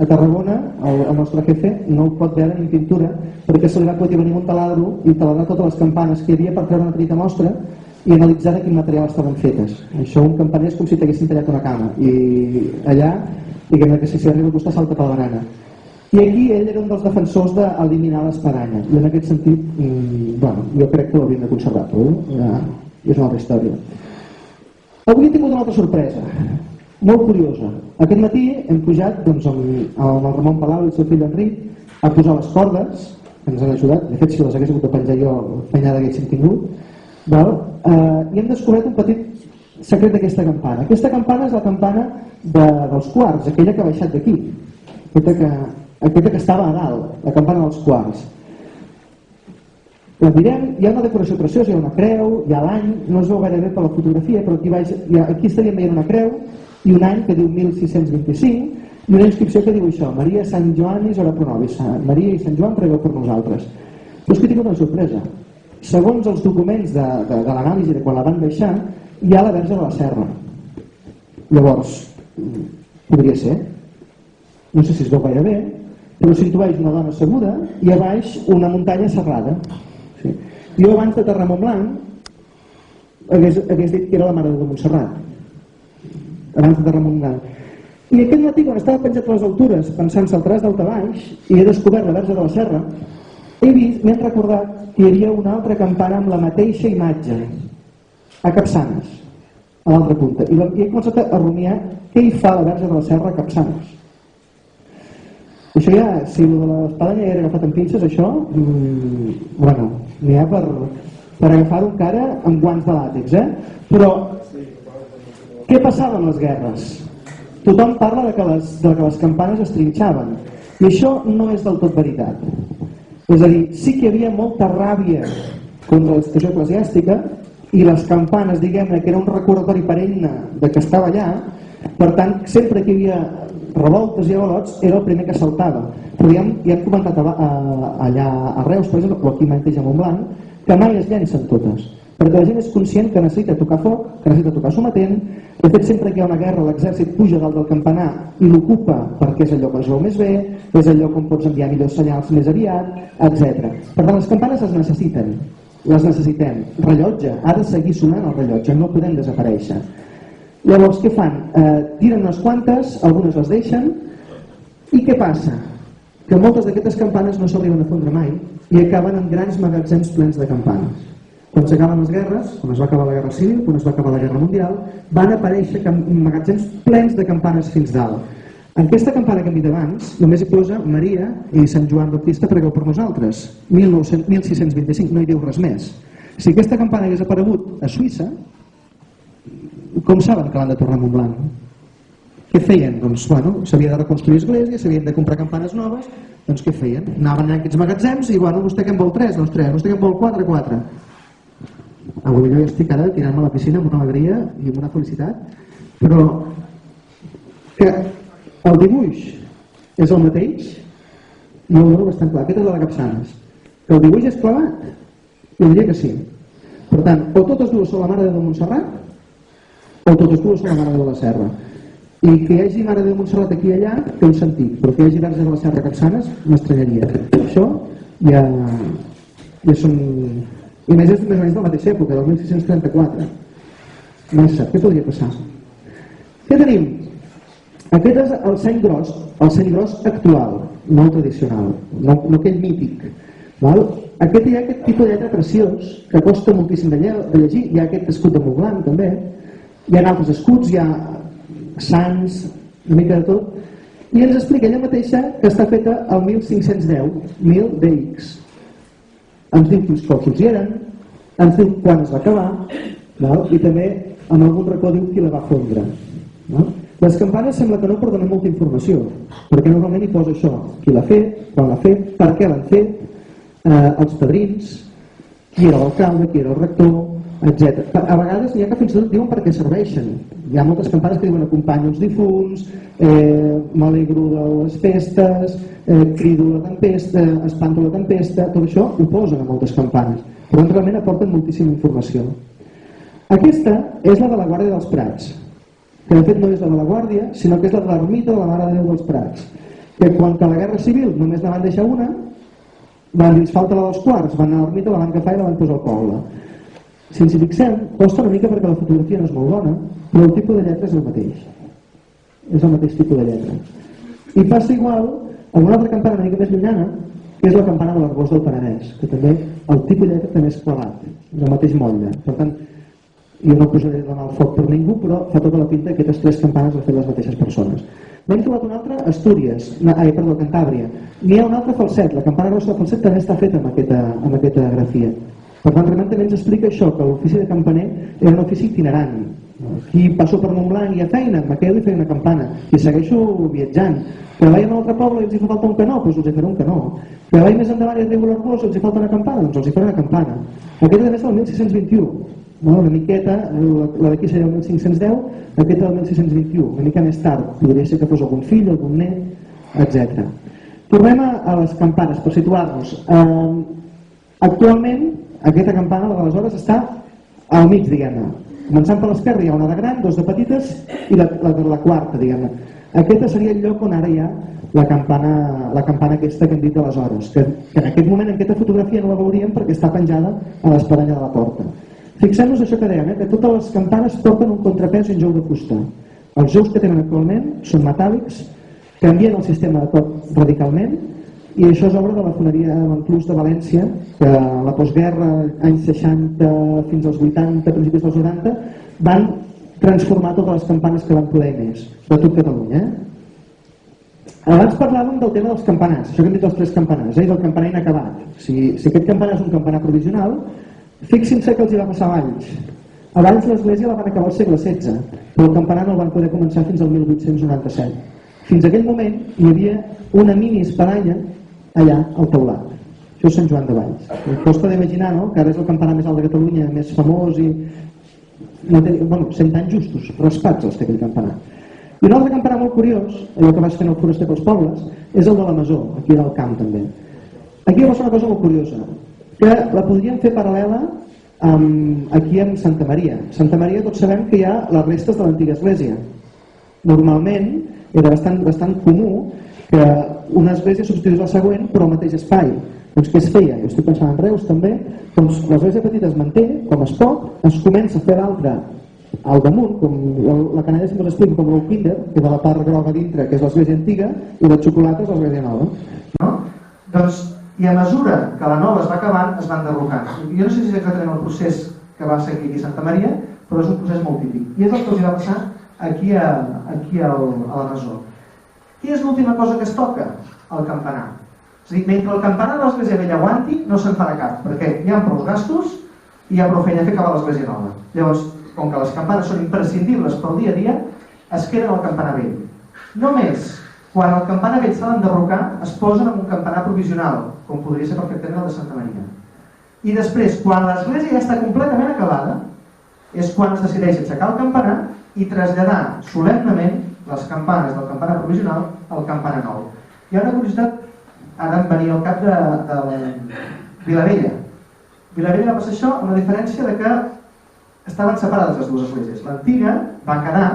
A Tarragona, el nostre jefe no ho pot veure ni en pintura perquè se li va poder venir un taladro i taladrar totes les campanes que hi havia per treure una petita mostra i analitzar de quin material estaven fetes. Això un campaner és com si t'haguessin tallat una cama i allà, diguem que si arriba a costar salta per la barana. I aquí ell era un dels defensors d'eliminar l'espadanya i en aquest sentit, bueno, jo crec que l'hauríem de conservar, però és una altra història. Avui he tingut una altra sorpresa molt curiosa. Aquest matí hem pujat doncs, amb el Ramon Palau i el seu fill Enric a posar les cordes, que ens han ajudat. De fet, si les hagués hagut de penjar jo, fenyada haguéssim tingut. I hem descobert un petit secret d'aquesta campana. Aquesta campana és la campana dels quarts, aquella que ha baixat d'aquí. Aquesta que estava a dalt, la campana dels quarts. La mirem, hi ha una decoració preciosa, hi ha una creu, hi ha l'any, no es veu gaire bé per la fotografia, però aquí estaríem veient una creu i un any que diu 1625 i una inscripció que diu això, Maria Sant Joanis ora pro nobis, Maria i Sant Joan pregueu per nosaltres. Però és que he tingut una sorpresa. segons els documents de l'anàlisi de quan la van baixar, hi ha la Verge de la Serra. Llavors, podria ser, no sé si es veu gaire bé, però s'intueix una dona asseguda i a baix una muntanya serrada. Sí. Jo abans de aterrar a Montblanc hagués dit que era la Mare de Déu de Montserrat, abans de aterrar a Montblanc. I aquest matí, quan estava penjat a les altures, pensant saltaràs d'alt a baix, i he descobert la Verge de la Serra, m'he recordat que hi havia una altra campana amb la mateixa imatge, a Capçanes, a l'altra punta. I he començat a rumiar què hi fa la Verge de la Serra a Capçanes. Això ja, si el de l'espadanya era agafat amb pinces, això, bueno, n'hi ha per agafar-ho encara amb guants de làtex, Però, què passava en les guerres? Tothom parla de que les campanes es trinxaven, i això no és del tot veritat. És a dir, sí que hi havia molta ràbia contra la situació eclesiàstica, i les campanes, diguem-ne, que era un recordatori perenne de que estava allà, per tant, sempre que hi havia revoltes i avalots, era el primer que saltava. Però ja hem comentat allà a Reus, per exemple, o aquí mateix a Montblanc, que mai es llencen totes, perquè la gent és conscient que necessita tocar foc, que necessita tocar sometent. De fet, sempre que hi ha una guerra, l'exèrcit puja dalt del campanar i l'ocupa perquè és allò que es veu més bé, és allò on pots enviar millors senyals més aviat, etc. Per tant, les campanes es necessiten, les necessitem. Rellotge, ha de seguir sonant el rellotge, no podem desaparèixer. Llavors, què fan? Tiren unes quantes, algunes les deixen, i què passa? Que moltes d'aquestes campanes no s'arriben a fondre mai i acaben en grans magatzems plens de campanes. Quan s'acaben les guerres, quan es va acabar la Guerra Civil, quan es va acabar la Guerra Mundial, van aparèixer magatzems plens de campanes fins dalt. En aquesta campana que hem dit abans, només hi posa Maria i Sant Joan Baptista pregueu per nosaltres, 1625, no hi diu res més. Si aquesta campana hagués aparegut a Suïssa, com saben que l'han de tornar a Montblanc? Què feien? Doncs, bueno, s'havia de reconstruir església, s'havien de comprar campanes noves, doncs què feien? Anaven allà aquests magatzems i, bueno, vostè que en vol 3, doncs 3, vostè que en vol 4, 4. Avui jo estic ara tirant-me a la piscina amb una alegria i amb una felicitat, però que el dibuix és el mateix, jo ho dono bastant clar, aquest és de la Capçanes. Que el dibuix és clavat? Jo diria que sí. Per tant, o totes dues són la Mare de Déu de Montserrat, o totes dues són la Mare de Déu de la Serra. I que hi hagi Mare de Déu de Montserrat aquí i allà té un sentit, però que hi hagi Verge de la Serra a Capçanes m'estranyaria. Això ja són... I més és més o menys de la mateixa època, del 1634. No se sap, què podria passar? Què tenim? Aquest és el seny gros actual, no el tradicional, no aquell mític. Aquest hi ha aquest tipus de lletra preciós, que costa moltíssim de llegir, hi ha aquest escut de Montblanc també, hi ha altres escuts, hi ha sants, una mica de tot, i ens explica ella mateixa que està feta al 1510, 1000 DX. Ens diu quins cossos hi eren, ens diu quan es va acabar, i també en algun racó diu qui la va fondre. Les campanes sembla que no porten molta informació, perquè normalment hi posa això, qui l'ha fet, quan l'ha fet, per què l'han fet, els padrins, qui era l'alcalde, qui era el rector, etc. A vegades n'hi ha que fins i tot diuen per què serveixen. Hi ha moltes campanes que diuen acompanyo els difunts, m'alegro de les festes, crido la tempesta, espanto la tempesta, tot això ho posen a moltes campanes, però realment aporten moltíssima informació. Aquesta és la de la Guàrdia dels Prats, que de fet no és la de la Guàrdia, sinó que és la de l'ermita de la Mare de Déu dels Prats, que quan que la Guerra Civil només la van deixar una, van dir, ens falta la dels quarts, van anar a l'ermita, la van agafar i la van posar al poble. Si ens hi fixem, costa una mica perquè la fotografia no és molt bona, però el tipus de lletra és el mateix. És el mateix tipus de lletra. I passa igual amb una altra campana una mica més llunyana, que és la campana de l'Arboç del Penedès, que també el tipus de lletra també és clavat, és el mateix motlle. Per tant, jo no posaré donar el foc per ningú, però fa tota la pinta que aquestes tres campanes les han fet les mateixes persones. N'hem trobat una altra a Astúries, Cantàbria. N'hi ha una altra a Falset, la campana grossa de Falset també està feta amb aquesta grafia. Per tant, realment també ens explica això, que l'ofici de campaner era un ofici itinerant. Qui passo per Montblanc i a feina, amb aquell li feia una campana. I segueixo viatjant. Que vaig a un altre poble i els hi fa falta un canó, doncs els hi faré un canó. Que vaig més endavant i arribo a l'Arboç i els hi falta una campana, doncs els hi faré una campana. Aquesta també és del 1621. Una miqueta, la d'aquí seria el 1510, aquesta del 1621. Una mica més tard, podria ser que fos algun fill, algun net, etc. Tornem a les campanes, per situar-nos. Actualment, aquesta campana aleshores està al mig, diguem-ne. Començant per l'esquerra hi ha una de gran, dos de petites i la quarta, diguem-ne. Aquest seria el lloc on ara hi ha la campana aquesta que hem dit d'aleshores, que en aquest moment, en aquesta fotografia no la veuríem perquè està penjada a l'espadanya de la porta. Fixem-nos això que dèiem, que totes les campanes porten un contrapès i un jou de fusta. Els jous que tenen actualment són metàl·lics, canvien el sistema de cop radicalment, i això és obra de la foneria Monclús de València, que a la postguerra, anys 60 fins als 80, principis dels 90, van transformar totes les campanes que van poder més, de tot Catalunya. Abans parlàvem del tema dels campanars, això que hem dit dels 3 campanars, és el campanar inacabat. Si aquest campanar és un campanar provisional, fixin-se que els hi va passar a Valls. A Valls l'església la van acabar al segle XVI, però el campanar no el van poder començar fins al 1897. Fins a aquell moment hi havia una mini espadanya allà al teulat. Això és Sant Joan de Valls. Costa d'imaginar, no?, que ara és el campanar més alt de Catalunya, més famós i... 100 anys justos, raspats els té aquell campanar. I un altre campanar molt curiós, allò que vas fent el foraster pels pobles, és el de la Masó, aquí al camp també. Aquí va ser una cosa molt curiosa, que la podríem fer paral·lela aquí en Santa Maria. Santa Maria tots sabem que hi ha les restes de l'antiga església. Normalment era bastant comú que una església substituís la següent però al mateix espai. Doncs què es feia? Jo estic pensant en Reus també. Doncs l'església petita es manté com es pot, es comença a fer l'altra al damunt, com la canalla sempre l'explico com l'ou Kinder, que de la part groga dintre, que és l'església antiga, i la xocolata és l'església nova. No? Doncs, i a mesura que la nova es va acabant, es van derrocant. Jo no sé si és exactament el procés que va seguir aquí a Santa Maria, però és un procés molt típic. I és el que els va passar aquí a la Masó. Què és l'última cosa que es toca? El campanar. És a dir, mentre el campanar de l'església vella aguanti, no se'n farà cap, perquè hi ha prou gastos i hi ha prou feina a fer acabar l'església nova. Llavors, com que les campanes són imprescindibles pel dia a dia, es queden al campanar vell. Només quan el campanar vell s'ha d'enderrocar, es posen en un campanar provisional, com podria ser perfectament el de Santa Maria. I després, quan l'església ja està completament acabada, és quan es decideix aixecar el campanar i traslladar solemnement les campanes del campanar provisional al campanar nou. Hi ha una curiositat, ara em venia al cap de Vilavella. Vilavella va passar això amb la diferència de que estaven separades les dues esglésies. L'antiga va quedar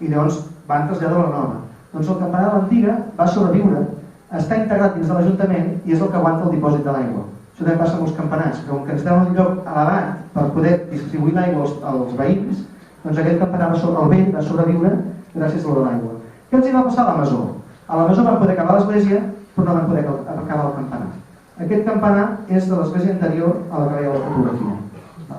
i llavors van traslladar la nova. Doncs el campanar de l'antiga va sobreviure, està integrat dins de l'Ajuntament i és el que aguanta el dipòsit de l'aigua. Això també passa amb els campanars, que com que ens deuen un lloc elevat per poder distribuir l'aigua als veïns, doncs aquell campanar el vell va sobreviure gràcies a l'or de l'aigua. Què els hi va passar a la Masó? A la Masó van poder acabar l'església, però no van poder acabar el campanar. Aquest campanar és de l'església anterior a la que veia la fotografia.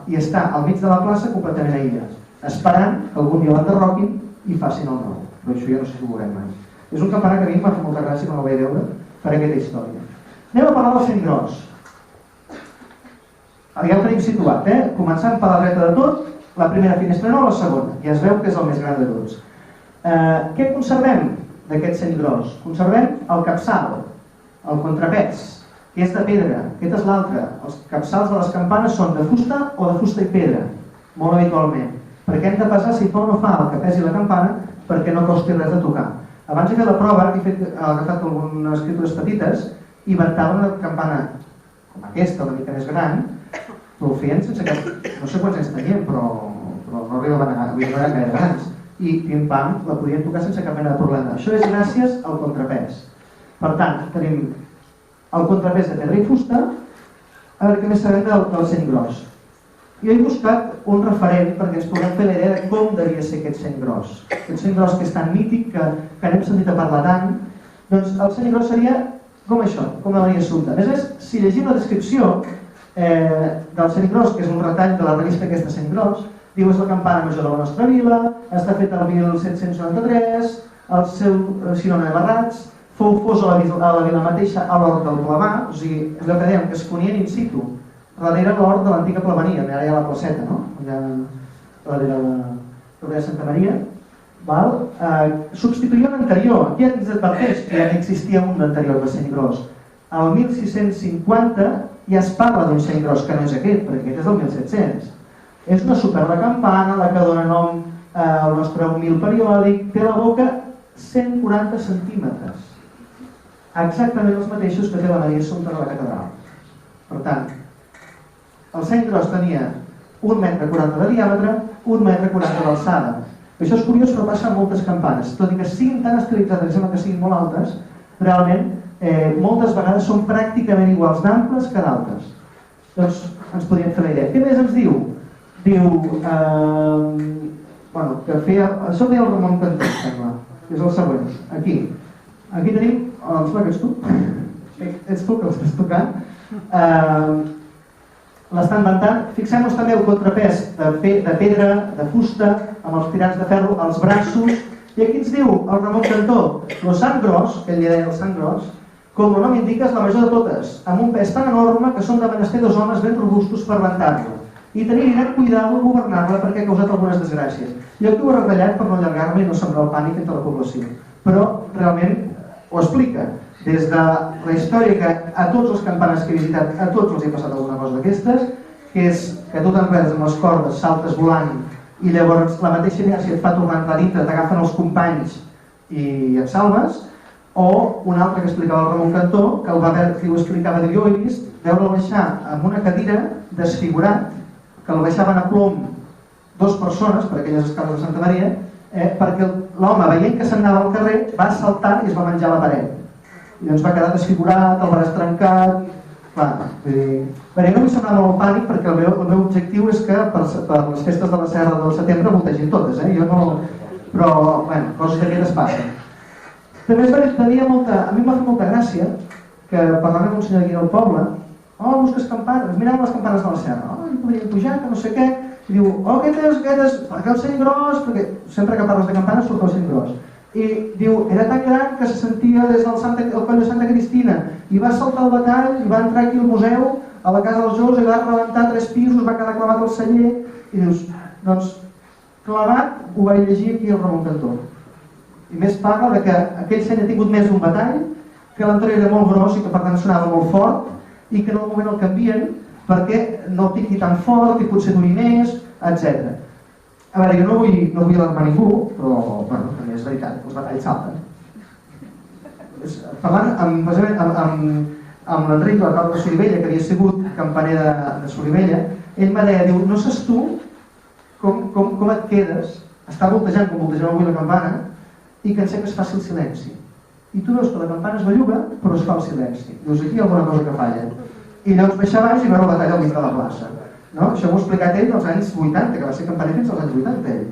I està al mig de la plaça completament aïllat, esperant que algun dia l'enderroquin i facin el nou. Però això ja no sé si ho veurem mai. És un campanar que a mi m'ha fet molta gràcia quan el vaig veure per aquesta història. Anem a parlar del Seny Gros. Ja ho tenim situat, començant per la dreta de tot, la primera finestra no, la segona. Ja es veu que és el més gran de tots. Què conservem d'aquest Seny Gros? Conservem el capçal, el contrapès, que és de pedra. Aquest és l'altre. Els capçals de les campanes són de fusta o de fusta i pedra, molt habitualment. Perquè hem de pesar si fa o no fa el que pesi la campana perquè no costi res de tocar. Abans he fet la prova, he agafat algunes escritures petites i inventaven una campana com aquesta, una mica més gran, però ho feien sense cap... No sé quants anys tenien, però no arribaven gaire grans. I pim-pam, la podien tocar sense cap mena de problema. Això és gràcies al contrapès. Per tant, tenim el contrapès de pedra i fusta. A veure què més sabem del Seny Gros. Jo he buscat un referent perquè ens puguem fer la idea de com devia ser aquest Seny Gros. Aquest Seny Gros que és tan mític, que n'hem sentit a parlar tant. Doncs el Seny Gros seria com això, com la Maria Assumpta. A més, si llegim la descripció del Seny Gros, que és un retall de la revista aquesta Seny Gros, diu és la campana major de la nostra vila, està feta el 1793, el seu sinònim de Barrats, fou fos a la vila mateixa a l'hort del Plavà, o sigui, és el que dèiem, que es ponien in situ, darrere l'hort de l'antiga Plavania, ara hi ha la placeta, no? Allà darrere de Santa Maria. Substituïa un anterior, aquí ens adverteix que ja n'existia un anterior de Seny Gros. El 1650 ja es parla d'un Seny Gros, que no és aquest, perquè aquest és del 1700. És una superba campana, la que dona nom al nostre humil periòdic, té la boca 140 centímetres. Exactament els mateixos que té la Maria Assumpta de la catedral. Per tant, El seny gros tenia 1,40 m de diàmetre, 1,40 m d'alçada. Això és curiós, però passa amb moltes campanes. Tot i que siguin tan estilitzades, sembla que siguin molt altes, realment moltes vegades són pràcticament iguals d'amples que d'altes. Doncs ens podríem fer la idea. Què més ens diu? Diu que feia... Això deia el Ramon Cantó, sembla, que és el següent. Aquí tenim... Em sembla que ets tu? Ets tu que l'estàs tocant. L'estan inventant. Fixem-nos també el contrapès de pedra, de fusta, amb els tirants de ferro, els braços. I aquí ens diu el Ramon Cantó, el sant gros, que ell li deia el sant gros, com el nom indica, és la major de totes, amb un pes tan enorme que són de menester 2 homes ben robustos per aguantar-lo i tenir gran cuidado a governar-la perquè ha causat algunes desgràcies. Jo aquí ho he retallat per no allargar-me i no sembrar el pànic entre la població, però realment ho explica. Des de la història que a tots els campanes que he visitat, a tots els he passat alguna cosa d'aquestes, que és que tu t'enredes amb les cordes, saltes volant i llavors la mateixa inèrcia et fa tornar a dintre, t'agafen els companys i et salves, o un altre que explicava el Ramon Cantó, que el va veure, que ho explicava, jo he vist veure'l baixar amb una cadira desfigurat, que el baixaven a plom 2 persones per aquelles escales de Santa Maria, perquè l'home, veient que se'n anava al carrer, va saltar i es va menjar la paret. I doncs va quedar desfigurat, el braç trencat... Clar, jo no vull semblar molt el pànic perquè el meu objectiu és que per les festes de la Serra del setembre voltegin totes, jo no... Però, bueno, coses d'aquestes passen. També és veritat, a mi em va fer molta gràcia que parlant amb un senyor d'aquí del poble, busques campanes, mireu les campanes de la Serra, hi podríem pujar, que no sé què, i diu, aquestes, perquè el seny gros, perquè sempre que parles de campanes surt el seny gros. I diu, era tan gran que se sentia des del coll de Santa Cristina, i va saltar al batall, i va entrar aquí al museu, a la casa dels Jous, i va rebentar 3 pisos, va quedar clavat al celler, i dius, doncs, clavat ho vaig llegir aquí al Ramon Cantó. I més parla que aquell seny ha tingut més d'un batall, que l'anterior era molt gros i que per tant sonava molt fort, i que en el moment el canvien perquè no piqui tan fort i potser duri més, etc. A veure, jo no vull alarmar ningú, però bueno, també és veritat, els batalls salten. Parlant amb l'Enric, l'alcalde de Solivella, que havia sigut campaner de Solivella, ell me deia, diu, no saps tu com et quedes, està voltejant com voltegem avui la campana, i que que es faci el silenci. I tu veus que la campana es belluga, però es fa el silenci. Dius, aquí hi ha alguna cosa que falla. I llavors baixar baix i veure la batalla al mig de la plaça. No? Això m'ho ha explicat ell dels anys 80, que va ser campaner fins als anys 80 ell.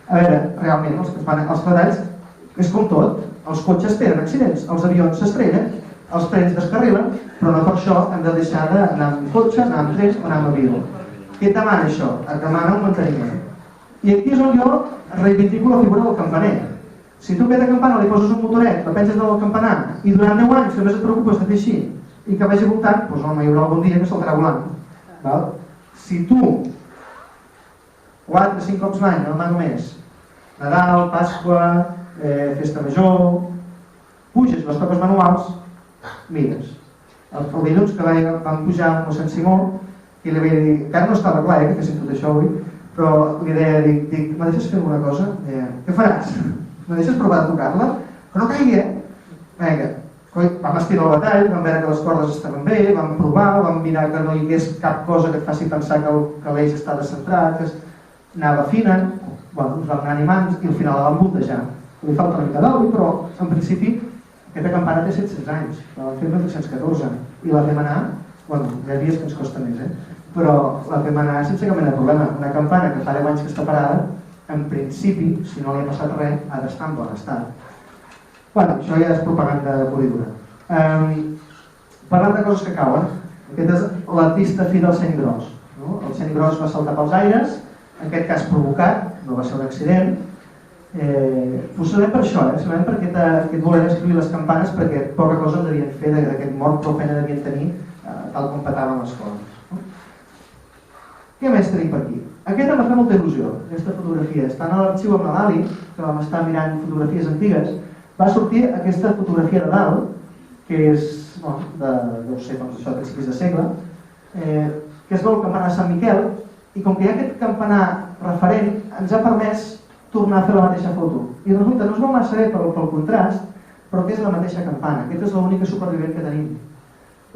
A veure, realment, els batalls és com tot. Els cotxes tenen accidents, els avions s'estrellen, els trens descarrilen, però no per això hem de deixar d'anar amb cotxe, anar amb tren o anar amb avió. Què et demana això? Et demana un manteniment. I aquí és on jo reivindico la figura del campaner. Si tu a aquesta campana li poses un motoret, la penges del campanar i durant 10 anys només et preocupes de fer així i que vagi voltant, doncs home, hi haurà algun dia que saltarà volant. Val? Si tu 4 o 5 cops l'any, no només, Nadal, Pasqua, Festa Major, puges les toques manuals, mires. El dilluns que vam pujar amb mossèn Simó i li vaig dir, encara no estava clar que fessin tot això avui, però li deia, dic, me deixes fer alguna cosa? Què faràs? Me deixes provar de tocar-la? Que no caigui, Vinga. Vam estirar el batall, vam veure que les cordes estaven bé, vam provar, vam mirar que no hi hagués cap cosa que et faci pensar que l'eix està descentrat, que anava fina, ens vam anar animant i al final la vam voltejar. Li falta una mica d'oli, però en principi aquesta campana té 700 anys, la vam fer en 1914 i la fem anar, hi ha dies que ens costa més, però la fem anar sense cap mena de problema. Una campana que fa 10 anys que està parada, en principi, si no li ha passat res, ha d'estar en bon estat. Això ja és propaganda pura i dura. Parlant de coses que cauen, aquesta és la trista fi del seny gros. El seny gros va saltar pels aires, en aquest cas provocat, no va ser un accident. Ho sabem per això, sabem per què volen escriure les campanes, perquè poca cosa en devien fer d'aquest mort, prou feina devien tenir, tal com petaven les coses. Què més tenim per aquí? Aquesta em va fer molta il·lusió, aquesta fotografia. Estant a l'arxiu amb la Lali, que vam estar mirant fotografies antigues, va sortir aquesta fotografia de dalt, que és, no sé, això de principis de segle, que es veu el campanar de Sant Miquel, i com que hi ha aquest campanar referent, ens ha permès tornar a fer la mateixa foto. I resulta, no es veu massa bé pel contrast, però que és la mateixa campana. Aquesta és l'única supervivent que tenim.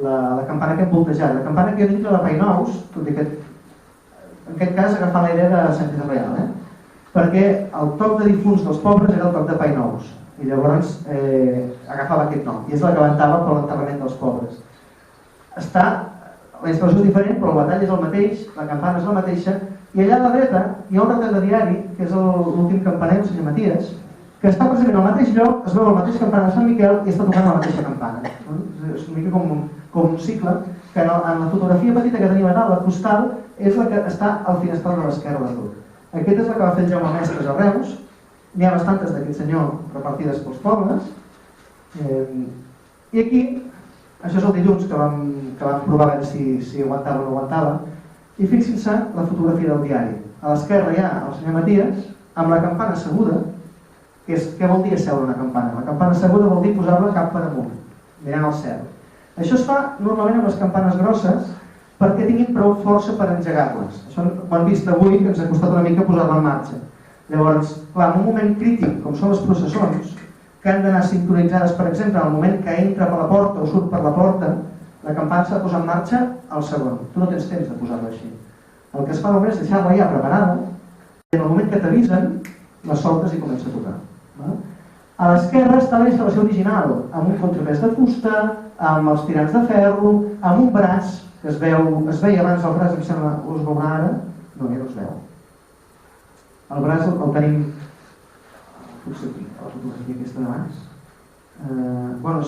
la campana que hem voltejat. La campana que hi ha dintre de Painous, tot i que en aquest cas agafar la idea de Sant Crist Real, perquè el toc de difunts dels pobres era el toc de Painous, i llavors agafava aquest nom, i és la que cantava per l'enterrament dels pobres. La inspiració és diferent, però el batall és el mateix, la campana és la mateixa, i allà a la dreta hi ha un retrat de diari, que és l'últim campaner, el senyor Maties, que està precisament al mateix lloc, es veu el mateix campanar de Sant Miquel i està tocant la mateixa campana. És una mica com un cicle, que en la fotografia petita que tenim a dalt, la postal, és la que està al finestral de l'esquerra de tot. Aquesta és la que va fer el Jaume Mestres a Reus, n'hi ha bastantes d'aquest senyor repartides pels pobles, i aquí, això és el dilluns que vam provar a veure si aguantava o no aguantava, i fixin-se la fotografia del diari. A l'esquerra hi ha el senyor Maties amb la campana asseguda, que és què vol dir asseure una campana? La campana asseguda vol dir posar-la cap per amunt, mirant al cel. Això es fa normalment amb les campanes grosses perquè tinguin prou força per engegar-les. Això ho han vist avui, que ens ha costat una mica posar-la en marxa. Llavors, clar, en un moment crític, com són les processons, que han d'anar sincronitzades, per exemple, en el moment que entra per la porta o surt per la porta, la campana s'ha de posar en marxa al segon. Tu no tens temps de posar-la així. El que es fa només és deixar-la ja preparada i en el moment que t'avisen, la soltes i comença a tocar. A l'esquerra està la instal·lació original, amb un contrapès de fusta, amb els tirants de ferro, amb un braç, que es veia abans el braç, em sembla, us veurà ara? No, ja no es veu. El braç el tenim, potser aquí, a la fotografia aquesta d'abans.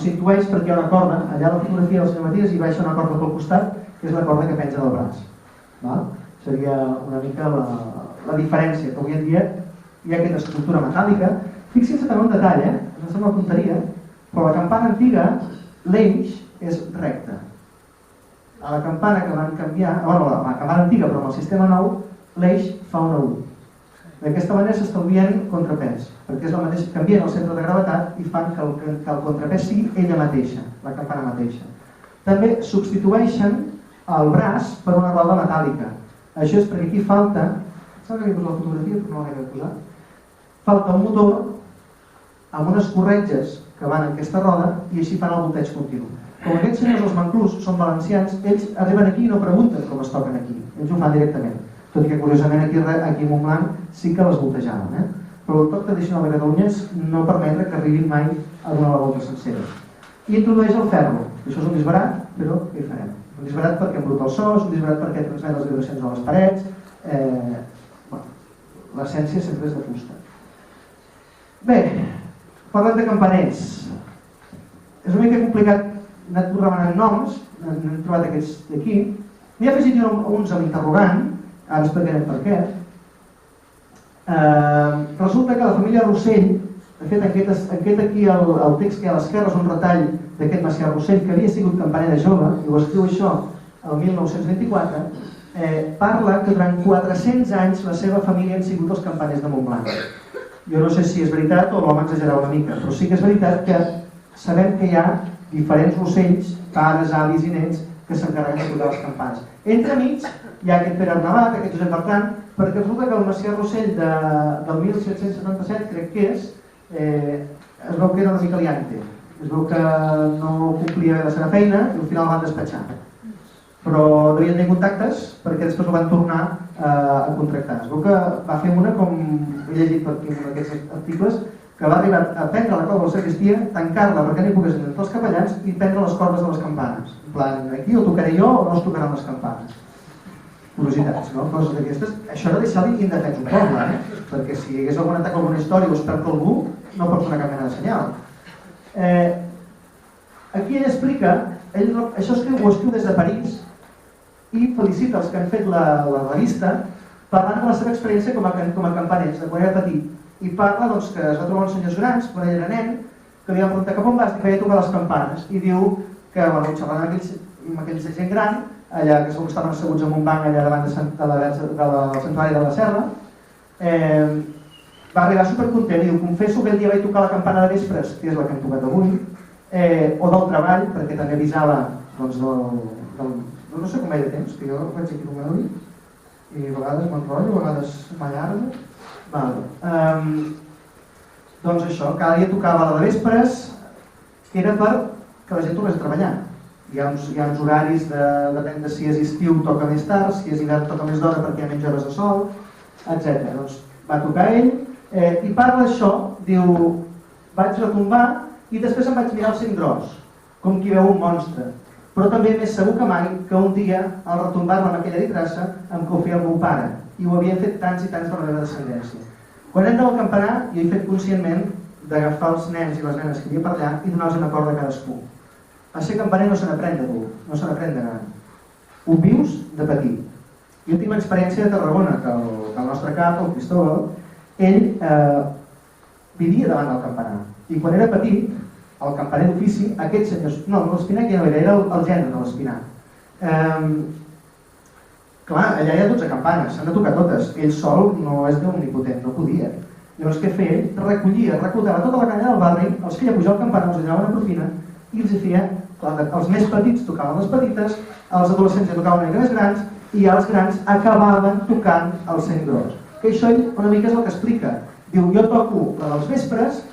S'intueix perquè hi ha una corda, allà a la fotografia del senyor Maties hi baixa una corda pel costat, que és la corda que penja del braç. Seria una mica la diferència, que avui en dia hi ha aquesta estructura metàl·lica. Fixin-se també un detall, no sembla una tonteria, però la campana antiga, l'eix és recte. A la campana que van canviar, la campana antiga però amb el sistema nou, l'eix fa una U. D'aquesta manera s'estalvien contrapès, perquè és el mateix, canvien el centre de gravetat i fan que el contrapès sigui ella mateixa, la campana mateixa. També substitueixen el braç per una roda metàl·lica. Això és perquè aquí falta, sap que havia posat la fotografia però no l'he de posar? Falta un motor amb unes corretges que van en aquesta roda i així fan el volteig continu. Com aquests senyors, els manclús, són valencians, ells arriben aquí i no pregunten com es toquen aquí, ells ho fan directament. Tot i que curiosament aquí a Montblanc sí que les voltejaven, però el toc tradicional de Catalunya és no permetre que arribin mai a donar la volta sencera. I introdueix el ferro. Això és un disbarat, però què hi farem? Un disbarat perquè embruta el so, és un disbarat perquè transmet les vibracions a les parets. L'essència sempre és de fusta. Bé, parlant de campaners, és una mica complicat anar remenant noms, n'hem trobat aquests d'aquí. N'hi ha afegit uns amb interrogant, ara explicarem per què. Resulta que la família Rossell, de fet aquest aquí, el text que hi ha a l'esquerra és un retall d'aquest Macià Rossell, que havia sigut campaner de jove, i ho escriu això el 1924, parla que durant 400 anys la seva família han sigut els campaners de Montblanc. Jo no sé si és veritat o l'home exagerar una mica, però sí que és veritat que sabem que hi ha diferents Rossells, pares, avis i nets, que s'encarreguen de tocar les campanes. Entremig hi ha aquest Pere Arnabat, aquest Josep Bertran, perquè resulta que el Macià Rossell del 1777, crec que és, es veu que era una mica liante. Es veu que no complia bé la seva feina i al final van despatxar. Però devien tenir contactes perquè després ho van tornar a contractar. Es veu que va fer una, com he llegit per aquí en aquests articles, que va arribar a prendre la cova de la sagristia, tancar-la perquè no hi poguessin entrar els capellans i prendre les cordes de les campanes. En plan, aquí o tocaré jo o no es tocaran les campanes. Curiositats, no? Coses d'aquestes. Això era deixar-li indefens un poble, perquè si hi hagués algun atac a alguna història o es perd algú, no pot donar cap mena de senyal. Aquí ell explica, això ho escriu des de París, i felicita els que han fet la revista parlant de la seva experiència com a campaners, de quan era petit. I parla que es va trobar uns senyors grans, quan ell era nen, que li van preguntar cap on vas i feia tocar les campanes. I diu que, xerrant amb aquells gent gran, allà que segur que estaven asseguts en un banc allà davant del santuari de la Serra, va arribar supercontent i diu, confesso que el dia vaig tocar la campana de vespres, que és la que hem tocat avui, o del treball, perquè també avisava no sé com veia temps, que jo vaig aquí número i a vegades m'enrotllo, a vegades m'allargo. Doncs això, cada dia tocava la de vespres, que era perquè la gent tornés a treballar. Hi ha uns horaris, depèn de si és estiu toca més tard, si és hivern toca més d'hora perquè hi ha menys hores de sol, etc. Doncs va tocar ell i parla d'això, diu, vaig retombar i després em vaig mirar el cent gros, com qui veu un monstre, però també més segur que mai que un dia, al retombar-me amb aquella litrassa, em confia el meu pare, i ho havien fet tants i tants per la meva descendència. Quan entra al campanar, jo he fet conscientment d'agafar els nens i les nenes que hi havia per allà i donar-los una corda a cadascú. A ser campaner no se n'aprèn d'adult, no se n'aprèn de gran. Ho vius de petit. Jo tinc l'experiència de Tarragona, que el nostre cap, el Cristóbal, ell vivia davant del campanar. I quan era petit, el campaner d'ofici, aquests senyors... No, l'Espinac ja no era el gènere de l'Espinac. Clar, allà hi ha 12 campanes, s'han de tocar totes. Ell sol no és omnipotent, no podia. Llavors què feia ell? Reclutava tota la canya del barri, els feia pujar al campanar, els donava una propina i els feia... Els més petits tocaven les petites, els adolescents ja tocaven una mica més grans i els grans acabaven tocant el cent gros. Que això ell una mica és el que explica. Diu, jo toco la dels vespres,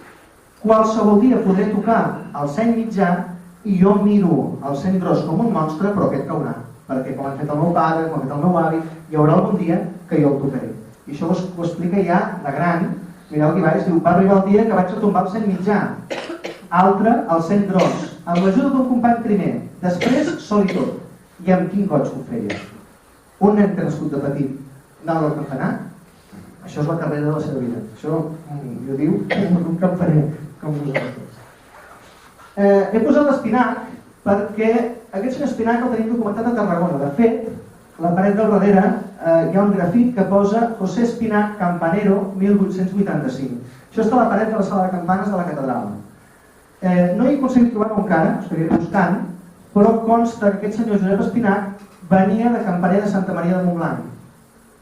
qualsevol dia podré tocar el cent mitjà i jo miro el cent gros com un monstre, però aquest caurà. Perquè com han fet el meu pare, com ha fet el meu avi, hi haurà algun dia que jo el tocaré. I això ho explica ja de gran. Mireu qui va, diu, va arribar el dia que vaig retombar el cent mitjà, altre el cent gros, amb l'ajuda d'un company primer, després sol i tot. I amb quin goig ho feia? Un nen que ha nascut de petit anava al campanar? Això és la carrera de la seva vida. Això ho diu un campaner com vosaltres. He posat l'Espinac perquè aquest senyor Espinac el tenim documentat a Tarragona. De fet, a la paret del darrere hi ha un grafit que posa José Espinac Campanero 1885. Això està a la paret de la sala de campanes de la catedral. No he aconseguit trobar-ho encara, ho estaria buscant, però consta que aquest senyor Josep Espinac venia de campaner de Santa Maria de Montblanc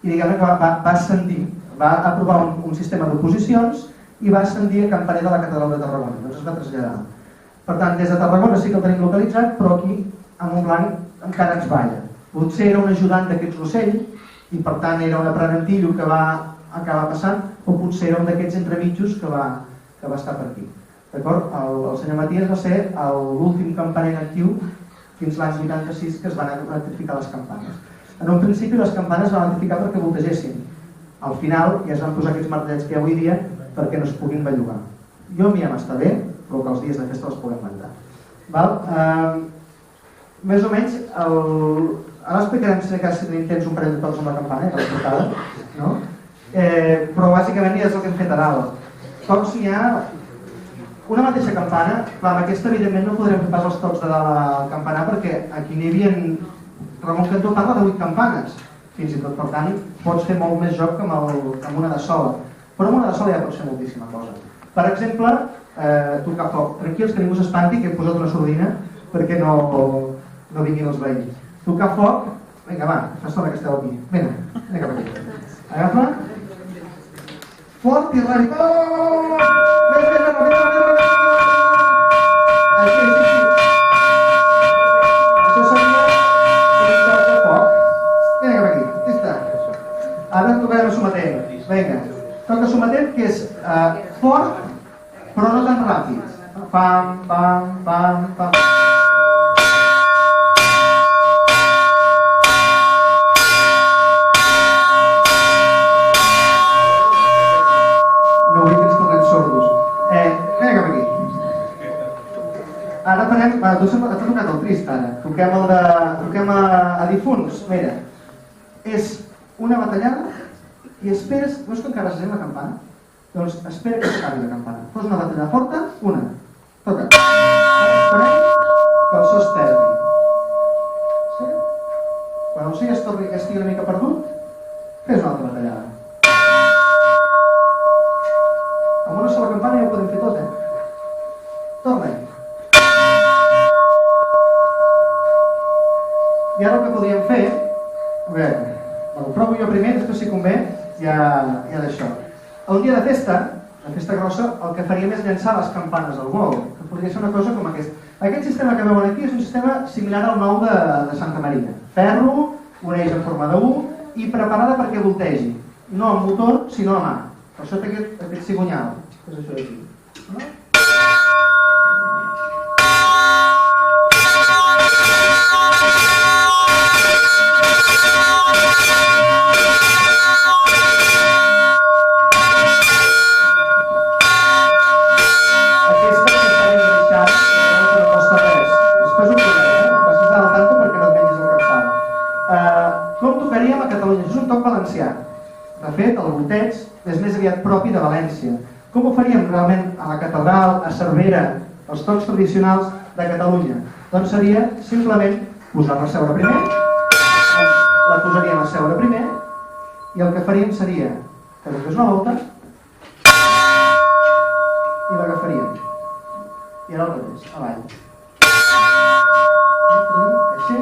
i diguem-ne que va ascendir, va aprovar un sistema d'oposicions i va ascendir a campaner de la catedral de Tarragona, doncs es va traslladar. Per tant, des de Tarragona sí que el tenim localitzat, però aquí a Montblanc encara ens balla. Potser era un ajudant d'aquests Rossell i per tant era un aprenentillo que va acabar passant, o potser era un d'aquests entremitjos que va estar per aquí. D'acord? El senyor Matías va ser l'últim campaner actiu fins l'any 86 que es van electrificar les campanes. En un principi les campanes es van electrificar perquè voltegessin. Al final ja es van posar aquests martellets que hi ha avui dia perquè no es puguin bellugar. Jo m'hi hem estat bé, però que els dies de festa els puguem menjar. Més o menys, ara explicarem si tenim temps un parell de tocs amb la campana, que l'explicada, no? Però bàsicament ja és el que hem fet a dalt. Tocs hi ha una mateixa campana, clar, amb aquesta evidentment no podrem fer pas els tocs de dalt al campanar perquè aquí n'hi havia... Ramon Cantó parla de 8 campanes, fins i tot, per tant, pots fer molt més joc que amb una de sola. Però amb una de sola ja pots fer moltíssima cosa. Per exemple, tocar foc. Tranquils, que ningú s'espanti, que he posat una sordina perquè no vinguin els veïns. Tocar foc, vinga, va, fa estona que esteu aquí. Vinga cap aquí. Agafa. Fort i ràpid. Això seria de foc. Vinga cap aquí. Està. Ara tocarem a sometent. Vinga. Toca sometent, que és fort, però no tan ràpid. Pam, pam, pam, pam. Ara farem... Tu has tocat el trist, ara. Toquem a difunts. Mira, és una batallada i esperes... Veus que encara se sent la campana? Doncs espera que s'acabi la campana. Fos una batallada forta, una. Toca. Esperem que el so es perdi. Quan el so ja estigui una mica perdut, fes una altra batallada. Amb una sola campana ja ho podem fer tot, Torna-hi. I ara el que podríem fer, a veure, ho provo jo primer, després si convé, ja d'això. El dia de festa grossa, el que faríem és llançar les campanes al vol, que podria ser una cosa com aquesta. Aquest sistema que veuen aquí és un sistema similar al nou de Santa Marina. Ferro, un eix en forma de U i preparada perquè voltegi. No amb motor, sinó a mà. Per això té aquest cigonyal, que és això d'aquí. De fet, el volteig és més aviat propi de València. Com ho faríem realment a la catedral, a Cervera, els tocs tradicionals de Catalunya? Doncs seria simplement posar-la a seure primer, la posaríem a seure primer, i el que faríem seria que donés una volta i l'agafaríem. I ara al revés, avall. Així.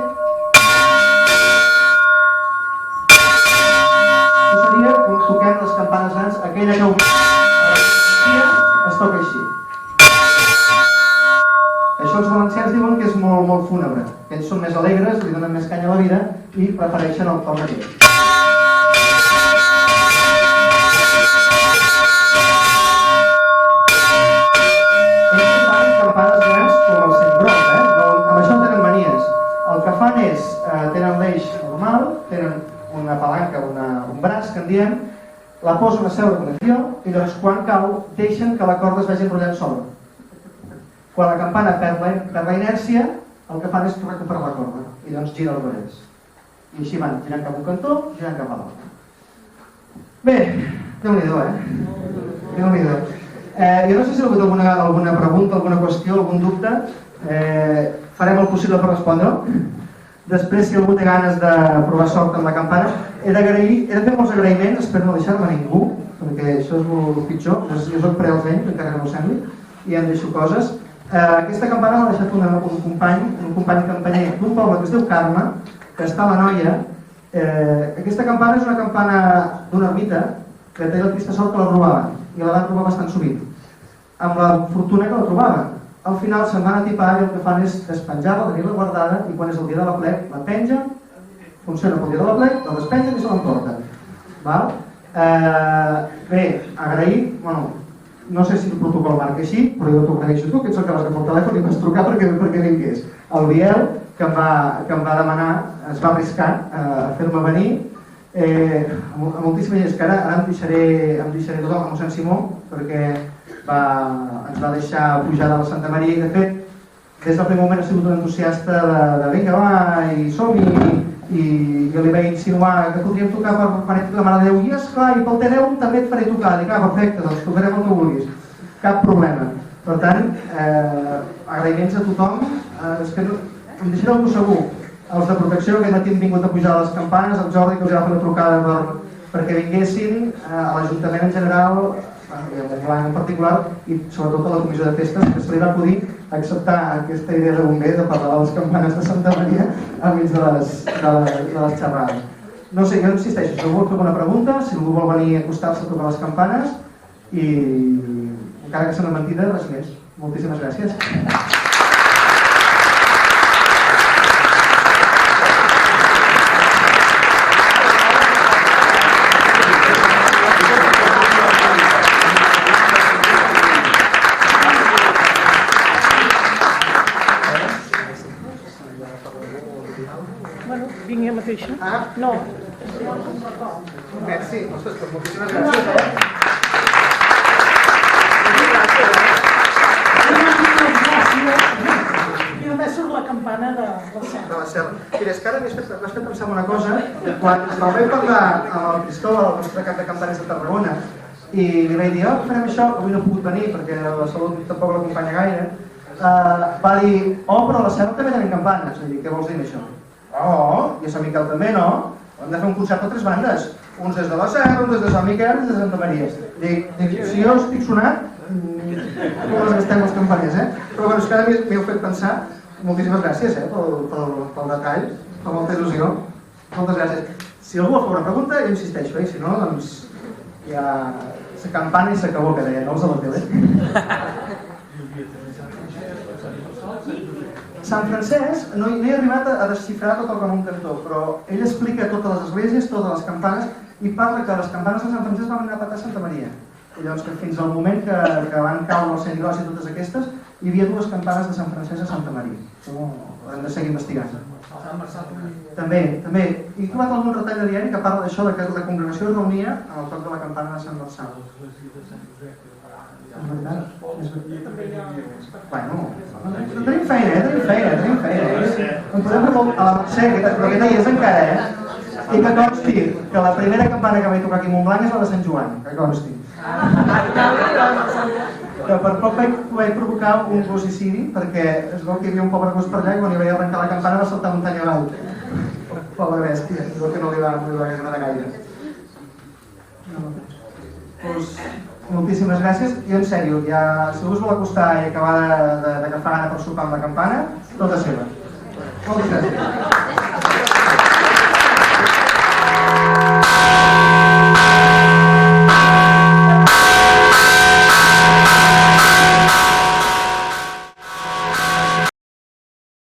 Això seria com toquem les campanes grans, aquella que es toca així. Això els valencians diuen que és molt fúnebre, que ells són més alegres, li donen més canya a la vida i prefereixen el toc aquell. Campanes grans com el Sant Gros, amb això tenen manies. El que fan és, tenen l'eix normal, tenen una palanca, un braç que en diem, la posen a seure con avió i llavors quan cau deixen que la corda es vagi enrotllant sola. Quan la campana perd la inèrcia, el que fan és recuperar la corda i llavors gira al revés. I així van, girant cap a un cantó, girant cap a l'altre. Bé, Déu-n'hi-do, Déu-n'hi-do. Jo no sé si hi ha hagut alguna pregunta, alguna qüestió, algun dubte. Farem el possible per respondre-ho. Després, si algú té ganes de provar sort amb la campana, he de fer molts agraïments, espero no deixar-me ningú, perquè això és el pitjor. Jo soc prealfeny, encara que no ho sembli, i em deixo coses. Aquesta campana l'ha deixat un company campanyer d'un poble que es diu Carme, que està a la Noia. Aquesta campana és una campana d'una ermita que tenia la trista sort que la robaven, i la van robar bastant sovint, amb la fortuna que la trobaven. Al final se'n van atipar i el que fan és despenjar-la, tenir-la guardada, i quan és el dia de la plec la pengen, funciona pel dia de la plec, la despengen i se l'emporten. Bé, agrair, no sé si el protocol marca així, però jo t'ho agraeixo tu, que ets el que vas agafar el telèfon i vas trucar perquè vingués. El Biel, que em va demanar, es va arriscar a fer-me venir, amb moltíssima gent, que ara em deixaré tothom amb mossèn Simó, perquè ens va deixar pujar de la Santa Maria i de fet des del primer moment ha sigut un entusiasta de vinga va i som-hi, i jo li vaig insinuar que podríem tocar per Panet de la Mare de Déu i esclar, i pel T10 també et faré tocar. Dic, perfecte, doncs tocarem el que vulguis, cap problema. Per tant, agraïments a tothom, és que em deixaré algú segur. Els de protecció, aquest matí han vingut a pujar a les campanes, el Jordi que els va fer una trucada perquè vinguessin, a l'Ajuntament en general, en particular, i sobretot a la Comissió de Festes, que se li va acudir acceptar aquesta idea de bomber de parlar de les campanes de Santa Maria enmig de les xerrades. No sé, jo insisteixo, si algú vol fer alguna pregunta, si algú vol venir a acostar-se a tocar les campanes, i encara que sembla mentida, res més. Moltíssimes gràcies. Vinc jo mateixa? No. Merci, ostres, moltíssimes gràcies. I només surt la campana de la Serra. Mira, és que ara m'has fet pensar en una cosa. Quan vaig parlar amb el Cristóbal, el nostre cap de campanes de Tarragona, i li vaig dir, farem això, avui no he pogut venir perquè la salut tampoc l'acompanya gaire, va dir, però a la Serra també tenim campanes. I dic, què vols dir amb això? I a Sant Miquel també, no? Hem de fer un concert a 3 bandes, uns des de la Serra, uns des de Sant Miquel i des de Santa Maria. Dic, si jo estic sonat, com les gastem les campanyes, Però bueno, és que ara m'heu fet pensar, moltíssimes gràcies pel detall, fa molta il·lusió, moltes gràcies. Si algú vol fer una pregunta, jo insisteixo, si no, doncs ja la campana i s'acabó, que deien, no els de la tele. Sant Francesc, no he arribat a desxifrar tot el Ramon Cantó, però ell explica totes les esglésies, totes les campanes, i parla que les campanes de Sant Francesc van anar a petar a Santa Maria. I llavors que fins al moment que van caure el Sant Gros i totes aquestes, hi havia 2 campanes de Sant Francesc a Santa Maria. Això ho hem de seguir investigant. També. He trobat algun retall de diari que parla d'això, que la congregació es reunia al toc de la campana de Sant Marçal. Bueno, tenim feina. En podem fer molt a la Mercè, però aquesta hi és encara, I que consti que la primera campana que vaig tocar aquí a Montblanc és la de Sant Joan, que consti. Que per poc vaig provocar un gosicidi perquè es veu que hi havia un pobre gos per allà i quan hi vaig arrencar la campana va saltar muntanya avall. Pobra bèstia, es veu que no li va agradar gaire. Doncs, moltíssimes gràcies i en sèrio, ja, si us vol acostar i acabar d'agafar gana per sopar amb la campana, tota seva. Moltes gràcies.